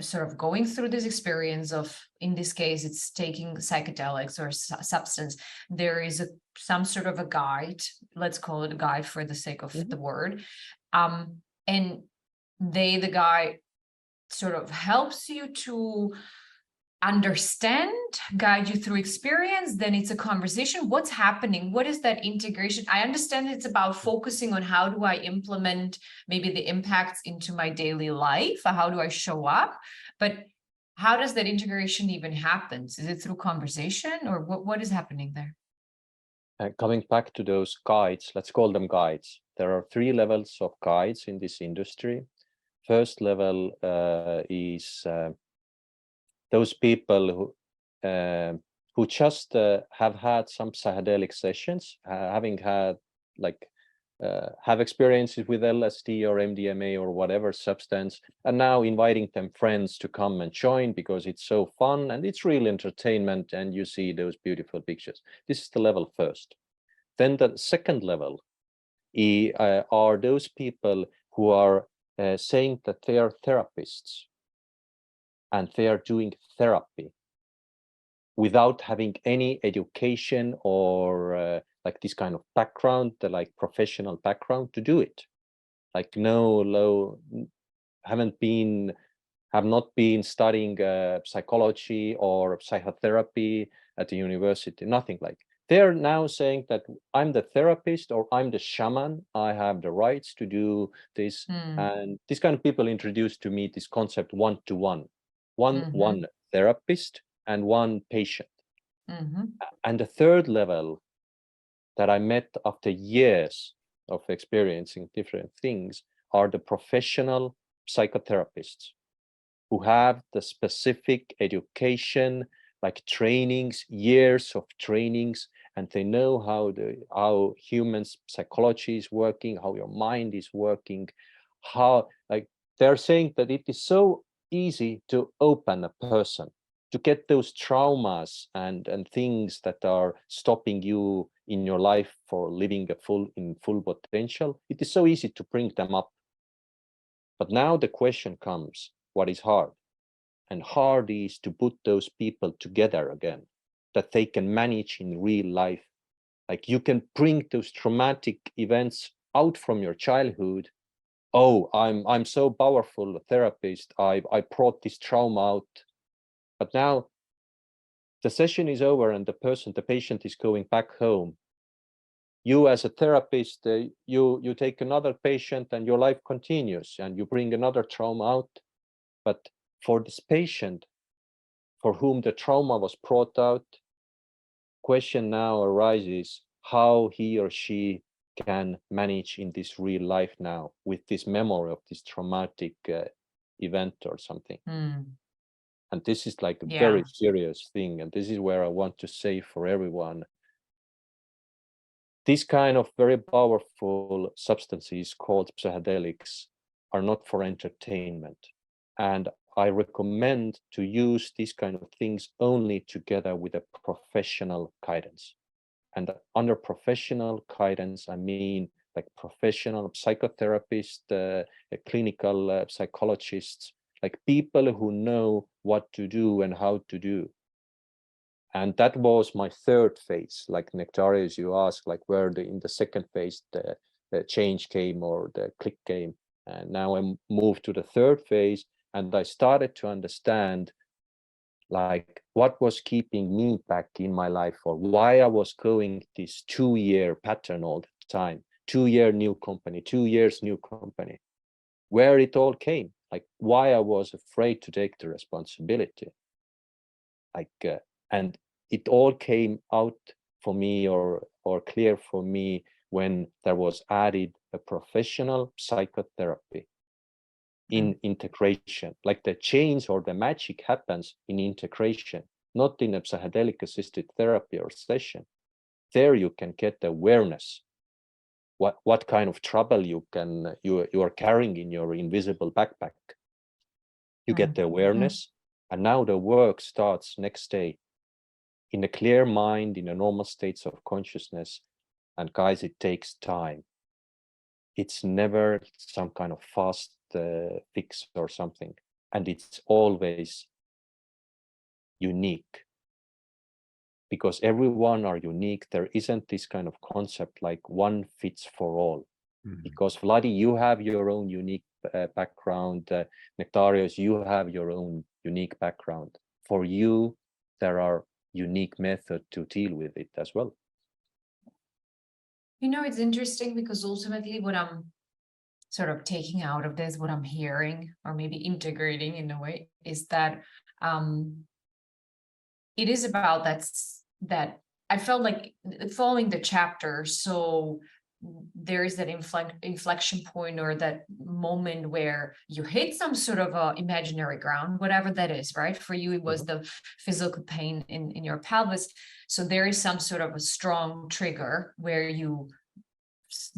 S4: sort of going through this experience of, in this case, it's taking psychedelics or substance, there is some sort of a guide, let's call it a guide for the sake of the word. And the guide sort of helps you to understand, guide you through experience, then it's a conversation. What's happening? What is that integration? I understand it's about focusing on how do I implement maybe the impacts into my daily life, or how do I show up, but how does that integration even happen? Is it through conversation, or what is happening there?
S3: Coming back to those guides, let's call them guides. There are 3 levels of guides in this industry. First level is those people who just have had some psychedelic sessions, having had have experiences with LSD or MDMA or whatever substance, and now inviting them friends to come and join because it's so fun and it's real entertainment, and you see those beautiful pictures. This is the level first. Then the second level are those people who are saying that they are therapists and they are doing therapy without having any education or like this kind of background, like professional background to do it. Like have not been studying psychology or psychotherapy at the university, nothing like. They're now saying that I'm the therapist or I'm the shaman, I have the rights to do this. And these kind of people introduced to me this concept one-to-one, one therapist and one patient. And the third level that I met after years of experiencing different things are the professional psychotherapists who have the specific education, like trainings, years of trainings, and they know how human psychology is working, how your mind is working, how, like, they're saying that it is so easy to open a person, to get those traumas and things that are stopping you in your life for living in full potential. It is so easy to bring them up. But now the question comes, what is hard? And hard is to put those people together again, that they can manage in real life. Like you can bring those traumatic events out from your childhood. Oh, I'm so powerful, a therapist. I brought this trauma out. But now the session is over and the patient is going back home. You as a therapist, you take another patient and your life continues and you bring another trauma out. But for this patient for whom the trauma was brought out, question now arises how he or she can manage in this real life now with this memory of this traumatic event or something. And this is like a very serious thing. And this is where I want to say for everyone, these kind of very powerful substances called psychedelics are not for entertainment. And I recommend to use these kind of things only together with a professional guidance. And under professional guidance, I mean like professional psychotherapists, clinical psychologists, like people who know what to do and how to do. And that was my third phase. Like Nektarios, you asked, like where in the second phase the change came or the click came. And now I moved to the third phase, and I started to understand like what was keeping me back in my life, or why I was going this 2-year pattern all the time, 2-year new company, 2 years new company, where it all came, like why I was afraid to take the responsibility. Like, and it all came out for me or clear for me when there was added a professional psychotherapy in integration. Like the change or the magic happens in integration, not in a psychedelic-assisted therapy or session. There you can get the awareness, what kind of trouble you are carrying in your invisible backpack. You get the awareness, and now the work starts next day in a clear mind, in a normal states of consciousness. And guys, it takes time. It's never some kind of fast fix or something. and it's always unique, because everyone are unique. There isn't this kind of concept like one fits for all. Because Vladi, you have your own unique background. Nektarios, you have your own unique background. For you, there are unique methods to deal with it as well.
S4: You know, it's interesting because ultimately what I'm sort of taking out of this, what I'm hearing, or maybe integrating in a way, is that it is about that I felt like following the chapter. So there is that inflection point or that moment where you hit some sort of imaginary ground, whatever that is, right? For you, it was the physical pain in your pelvis. So there is some sort of a strong trigger where you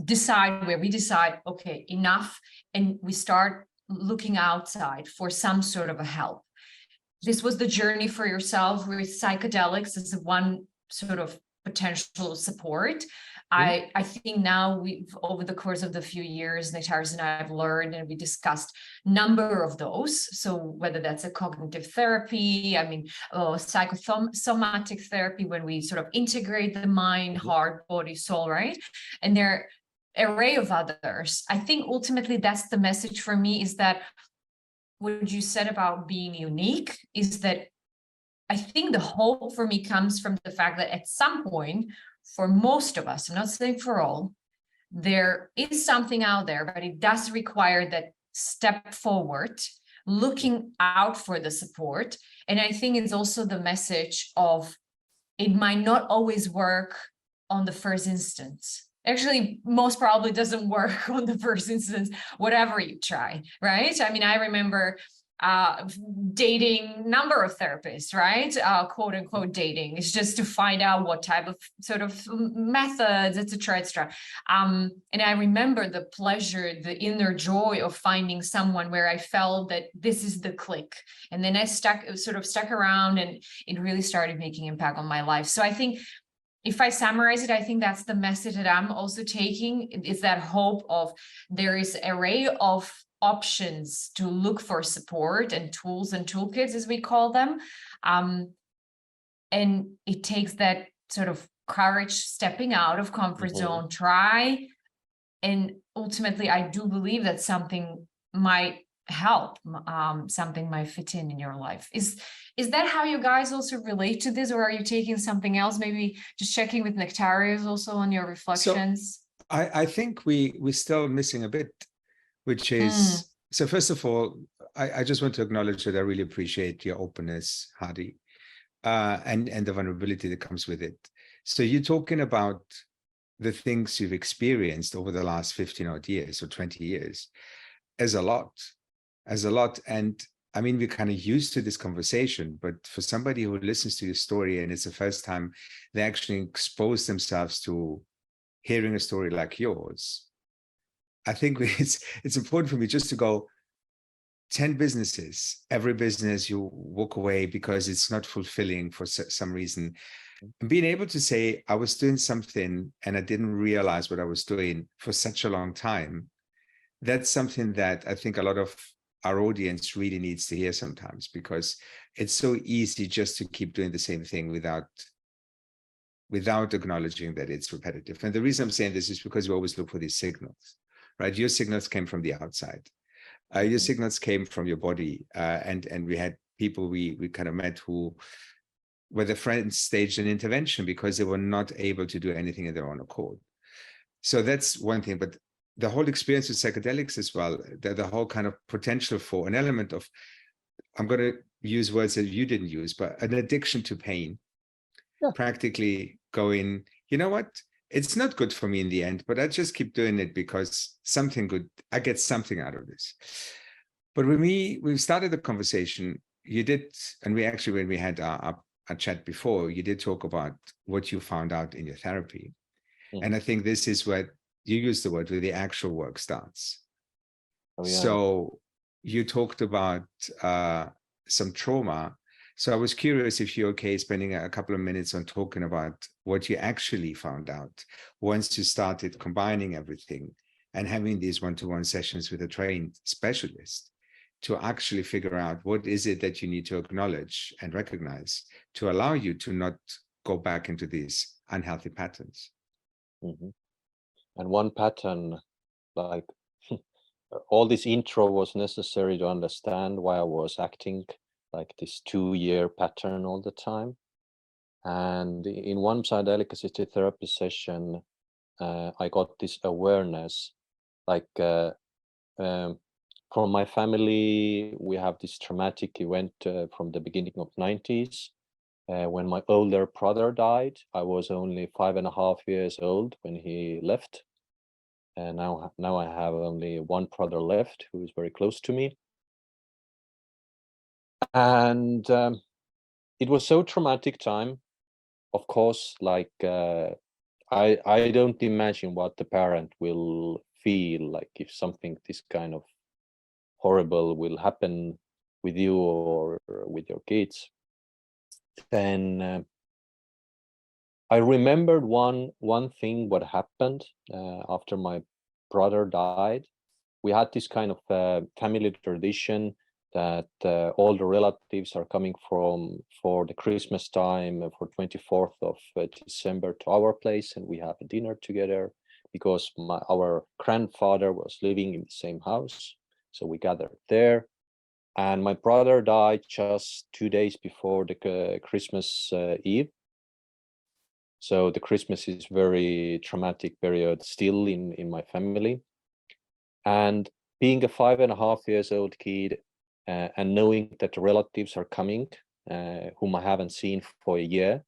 S4: decide, where we decide, okay, enough. And we start looking outside for some sort of a help. This was the journey for yourself with psychedelics as one sort of potential support. I think now we've, over the course of the few years, Nektarios and I have learned, and we discussed number of those. So whether that's a cognitive therapy, I mean, psychosomatic therapy, when we sort of integrate the mind, heart, body, soul, right? And there are array of others. I think ultimately that's the message for me, is that what you said about being unique is that I think the hope for me comes from the fact that at some point, for most of us, I'm not saying for all, there is something out there, but it does require that step forward, looking out for the support. And I think it's also the message of it might not always work on the first instance. Actually, most probably doesn't work on the first instance, whatever you try, right? I mean, I remember dating number of therapists, right? Quote unquote dating. It's just to find out what type of sort of methods, etc., etc. And I remember the pleasure, the inner joy of finding someone where I felt that this is the click. And then I stuck around, and it really started making impact on my life. So I think if I summarize it, I think that's the message that I'm also taking, is that hope of there is an array of options to look for support and tools and toolkits, as we call them. And it takes that sort of courage, stepping out of comfort zone, try. And ultimately, I do believe that something might help, something might fit in your life. Is that how you guys also relate to this, or are you taking something else? Maybe just checking with Nektarios also on your reflections.
S2: So I think we're still missing a bit, which is, so first of all, I just want to acknowledge that I really appreciate your openness, Hardi, and the vulnerability that comes with it. So you're talking about the things you've experienced over the last 15 odd years or 20 years as a lot. And I mean, we're kind of used to this conversation, but for somebody who listens to your story and it's the first time they actually expose themselves to hearing a story like yours, I think it's important for me just to go 10 businesses, every business you walk away because it's not fulfilling for some reason. And being able to say, I was doing something and I didn't realize what I was doing for such a long time. That's something that I think a lot of our audience really needs to hear sometimes, because it's so easy just to keep doing the same thing without acknowledging that it's repetitive. And the reason I'm saying this is because we always look for these signals, right? Your signals came from the outside. Your signals came from your body. And we had people we kind of met who where the friends staged an intervention because they were not able to do anything in their own accord. So that's one thing. But the whole experience with psychedelics as well, the whole kind of potential for an element of, I'm going to use words that you didn't use, but an addiction to pain, practically going, you know what? It's not good for me in the end, but I just keep doing it because something good, I get something out of this. But when we started the conversation, you did, and when we had our chat before, you did talk about what you found out in your therapy. And I think this is what you used the word where the actual work starts. So you talked about some trauma. So I was curious if you're okay spending a couple of minutes on talking about what you actually found out once you started combining everything and having these one-to-one sessions with a trained specialist. to actually figure out what is it that you need to acknowledge and recognize to allow you to not go back into these unhealthy patterns.
S3: Mm-hmm. And one pattern, like all this intro was necessary to understand why I was acting like this 2-year pattern all the time. And in one psychedelic-assisted therapy session, I got this awareness, like from my family, we have this traumatic event from the beginning of 90s. When my older brother died, I was only 5.5 years old when he left. And now I have only one brother left who is very close to me. And it was so traumatic time. Of course, like I don't imagine what the parent will feel like if something this kind of horrible will happen with you or with your kids. Then I remembered one thing what happened after my brother died. We had this kind of family tradition that all the relatives are coming for the Christmas time for 24th of December to our place, and we have a dinner together because our grandfather was living in the same house. So we gathered there, and my brother died just 2 days before the Christmas Eve. So the Christmas is very traumatic period still in my family. And being a 5.5 years old kid and knowing that the relatives are coming, whom I haven't seen for a year,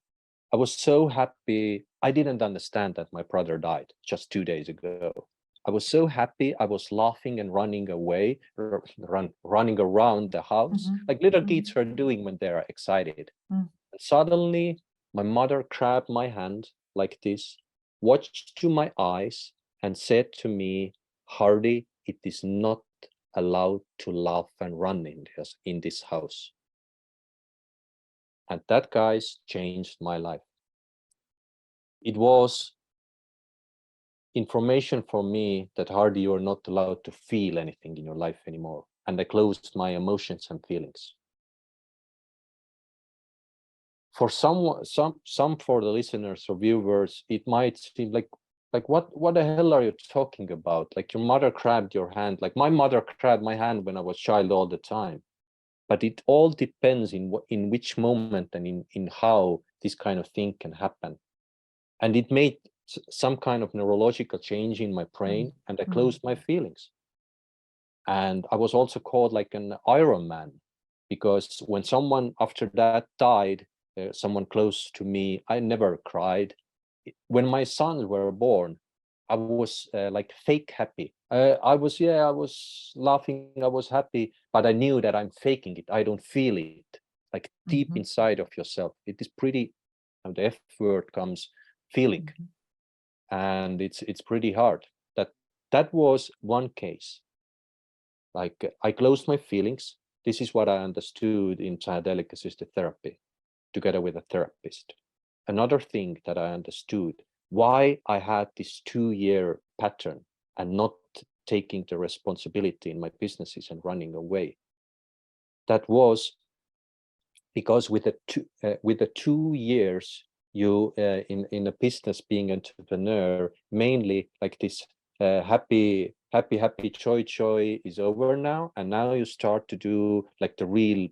S3: I was so happy. I didn't understand that my brother died just 2 days ago. I was so happy. I was laughing and running away, running around the house, like little kids are doing when they're excited. And suddenly, my mother grabbed my hand like this, watched to my eyes, and said to me, "Hardi, it is not allowed to laugh and run in this house." And that, guys, changed my life. It was information for me that, Hardi, you're not allowed to feel anything in your life anymore. And I closed my emotions and feelings. For some for the listeners or viewers, it might seem like what the hell are you talking about? Like your mother grabbed your hand, like my mother grabbed my hand when I was child all the time. But it all depends in which moment and in how this kind of thing can happen. And it made some kind of neurological change in my brain, and I closed my feelings. And I was also called like an Iron Man, because when someone after that died, someone close to me, I never cried. When my sons were born, I was like fake happy. I was laughing, I was happy, but I knew that I'm faking it. I don't feel it, like deep inside of yourself. It is pretty, the F word comes, feeling. And it's pretty hard. That was one case. Like I closed my feelings. This is what I understood in psychedelic-assisted therapy, together with a therapist. Another thing that I understood, why I had this 2-year pattern and not taking the responsibility in my businesses and running away. That was because with the 2 years, you in a business, being entrepreneur, mainly like this happy joy is over now, and now you start to do like the real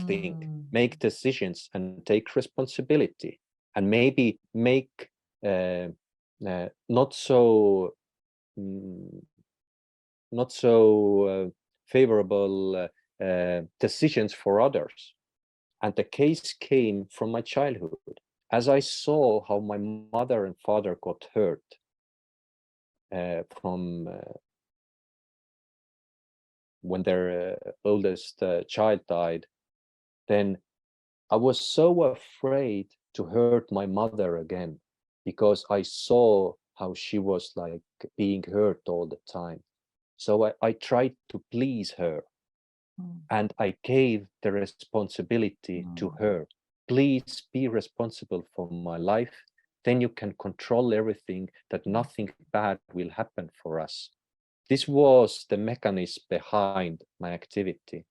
S3: thing, make decisions and take responsibility, and maybe make not so favorable decisions for others. And the case came from my childhood, as I saw how my mother and father got hurt from when their oldest child died. Then I was so afraid to hurt my mother again, because I saw how she was like being hurt all the time. So I tried to please her, and I gave the responsibility to her. Please be responsible for my life. Then you can control everything, that nothing bad will happen for us. this was the mechanism behind my activity.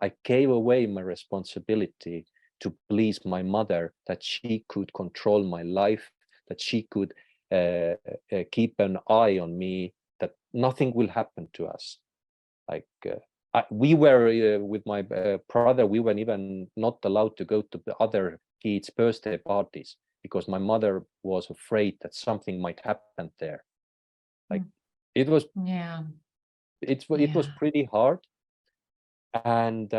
S3: I gave away my responsibility to please my mother, that she could control my life, that she could keep an eye on me, that nothing will happen to us. Like we were with my brother, we weren't even not allowed to go to the other kids' birthday parties because my mother was afraid that something might happen there. Like it was, it was pretty hard, and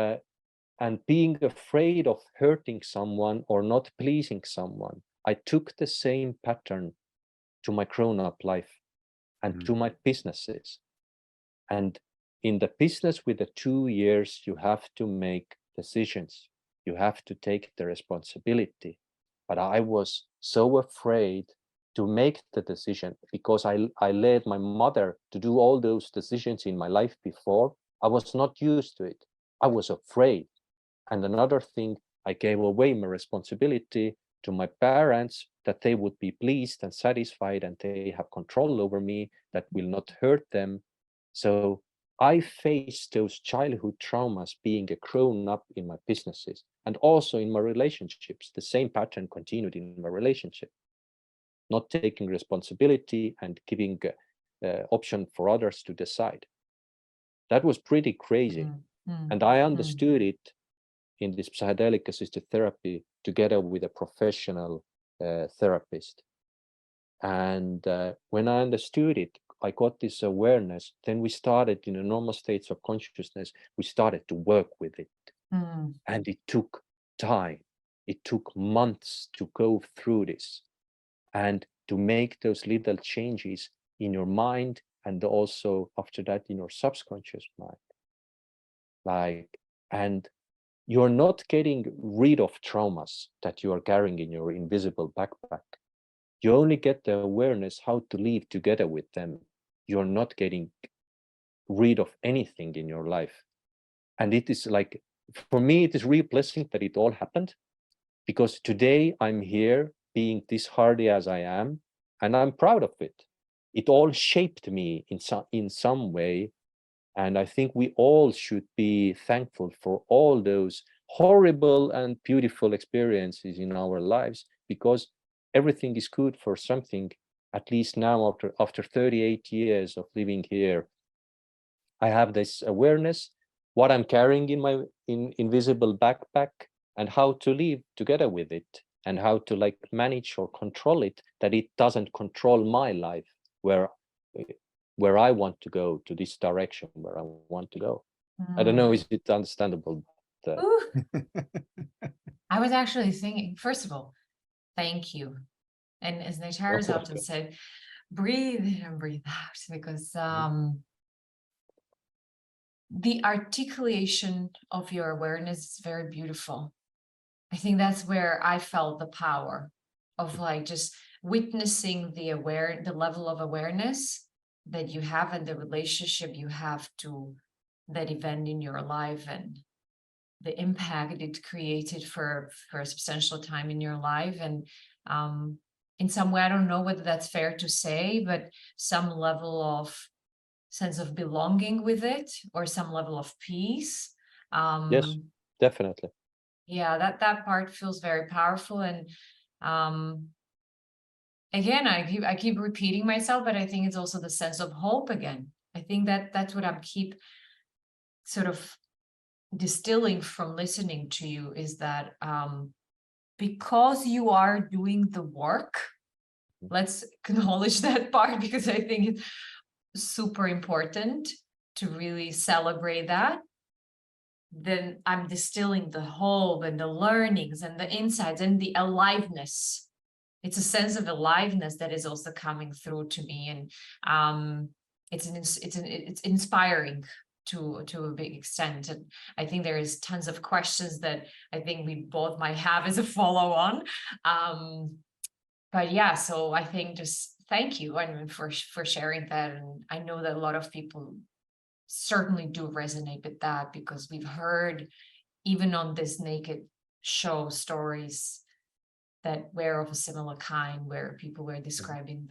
S3: being afraid of hurting someone or not pleasing someone, I took the same pattern to my grown-up life and to my businesses. And in the business with the 2 years, you have to make decisions. You have to take the responsibility. But I was so afraid to make the decision because I led my mother to do all those decisions in my life before. I was not used to it. I was afraid. And another thing, I gave away my responsibility to my parents, that they would be pleased and satisfied and they have control over me, that will not hurt them. So I faced those childhood traumas being a grown up in my businesses and also in my relationships. The same pattern continued in my relationship, not taking responsibility and giving option for others to decide. That was pretty crazy. And I understood it in this psychedelic-assisted therapy together with a professional therapist. And when I understood it, I got this awareness. Then we started in the normal states of consciousness, we started to work with it. And it took time. It took months to go through this and to make those little changes in your mind and also after that in your subconscious mind. And you're not getting rid of traumas that you are carrying in your invisible backpack. You only get the awareness how to live together with them. You're not getting rid of anything in your life. And it is like, for me, it is really blessing that it all happened, because today I'm here being this hardy as I am, and I'm proud of it. It all shaped me in some way. And I think we all should be thankful for all those horrible and beautiful experiences in our lives, because everything is good for something. At least now, after 38 years of living here, I have this awareness, what I'm carrying in my invisible backpack, and how to live together with it, and how to like manage or control it, that it doesn't control my life, where I want to go, to this direction where I want to go. I don't know, is it understandable?
S4: I was actually thinking, first of all, thank you. And as Nektarios often said, breathe in and breathe out, because the articulation of your awareness is very beautiful. I think that's where I felt the power of like just witnessing the level of awareness that you have and the relationship you have to that event in your life and the impact it created for a substantial time in your life. And in some way, I don't know whether that's fair to say, but some level of sense of belonging with it, or some level of peace.
S3: Yes, definitely.
S4: Yeah, that part feels very powerful. And again, I keep repeating myself, but I think it's also the sense of hope again. I think that's what I'm keep sort of distilling from listening to you, is that because you are doing the work, let's acknowledge that part, because I think it's super important to really celebrate that. Then I'm distilling the hope and the learnings and the insights and the aliveness. It's a sense of aliveness that is also coming through to me, and it's inspiring to a big extent. And I think there is tons of questions that I think we both might have as a follow-on. But yeah, so I think just thank you, I mean, for sharing that. And I know that a lot of people certainly do resonate with that, because we've heard even on this Naked show stories that were of a similar kind, where people were describing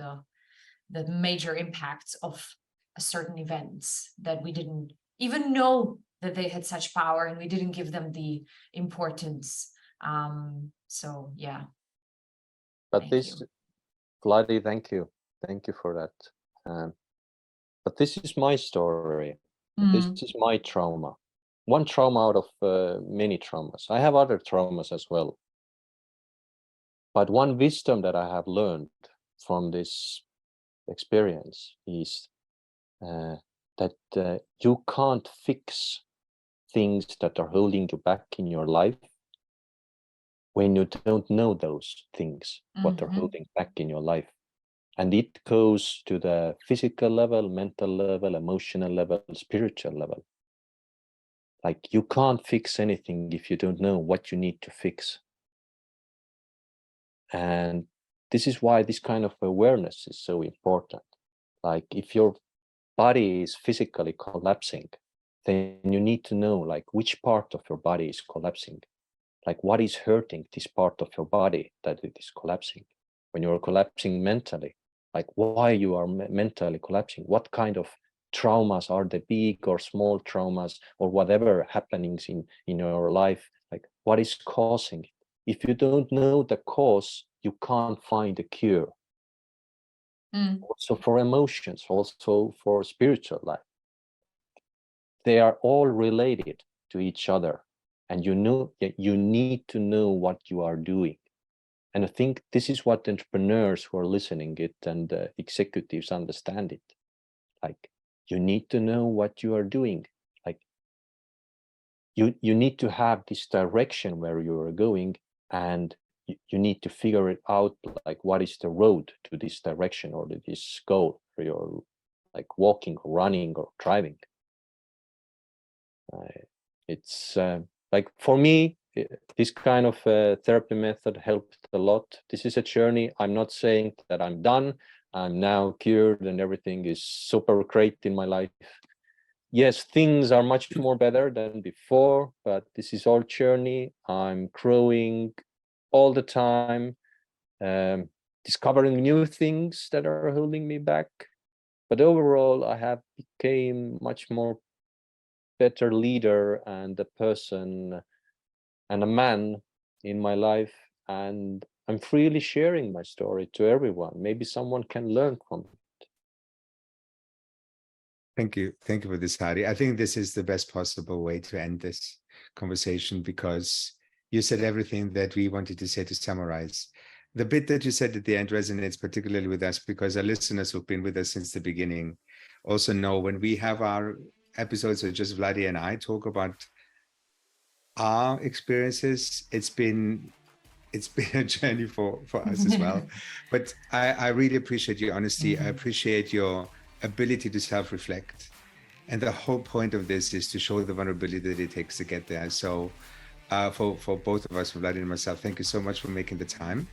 S4: the major impacts of certain events that we didn't even know that they had such power, and we didn't give them the importance. So yeah.
S3: But
S4: Thank
S3: this,
S4: you.
S3: Vladi, thank you for that. But this is my story. This is my trauma. One trauma out of many traumas. I have other traumas as well. But one wisdom that I have learned from this experience is that you can't fix things that are holding you back in your life when you don't know those things, what are holding back in your life. And it goes to the physical level, mental level, emotional level, spiritual level. Like, you can't fix anything if you don't know what you need to fix. And this is why this kind of awareness is so important. Like, if your body is physically collapsing, then you need to know, like, which part of your body is collapsing. Like, what is hurting this part of your body that it is collapsing? When you're collapsing mentally, like, why you are mentally collapsing? What kind of traumas are the big or small traumas, or whatever happenings in your life? Like, what is causing it? If you don't know the cause, you can't find a cure. Also for emotions, also for spiritual life. They are all related to each other. And you need to know what you are doing. And I think this is what entrepreneurs who are listening it and executives understand it. Like, you need to know what you are doing. Like, you need to have this direction where you are going, and you need to figure it out, like, what is the road to this direction or to this goal where you're like walking or running or driving. It's like, for me, this kind of therapy method helped a lot. This is a journey. I'm not saying that I'm done, I'm now cured and everything is super great in my life. Yes, things are much more better than before, but this is all journey. I'm growing all the time, discovering new things that are holding me back. But overall, I have become much more better leader and a person and a man in my life, and I'm freely sharing my story to everyone. Maybe someone can learn from it.
S2: Thank you for this, Hardi. I think this is the best possible way to end this conversation, because you said everything that we wanted to say. To summarize, the bit that you said at the end resonates particularly with us, because our listeners who've been with us since the beginning also know when we have our episodes of just Vladi and I talk about our experiences, it's been a journey for us as well. But I really appreciate your honesty. I appreciate your ability to self-reflect. And the whole point of this is to show the vulnerability that it takes to get there. So for both of us, for Vladi and myself, thank you so much for making the time.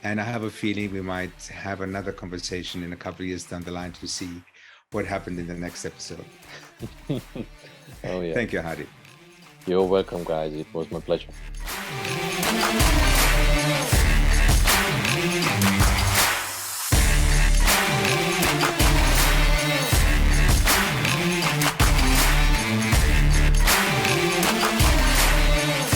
S2: And I have a feeling we might have another conversation in a couple of years down the line to see what happened in the next episode.
S3: Oh yeah.
S2: Thank you, Hardi.
S3: You're welcome, guys. It was my pleasure.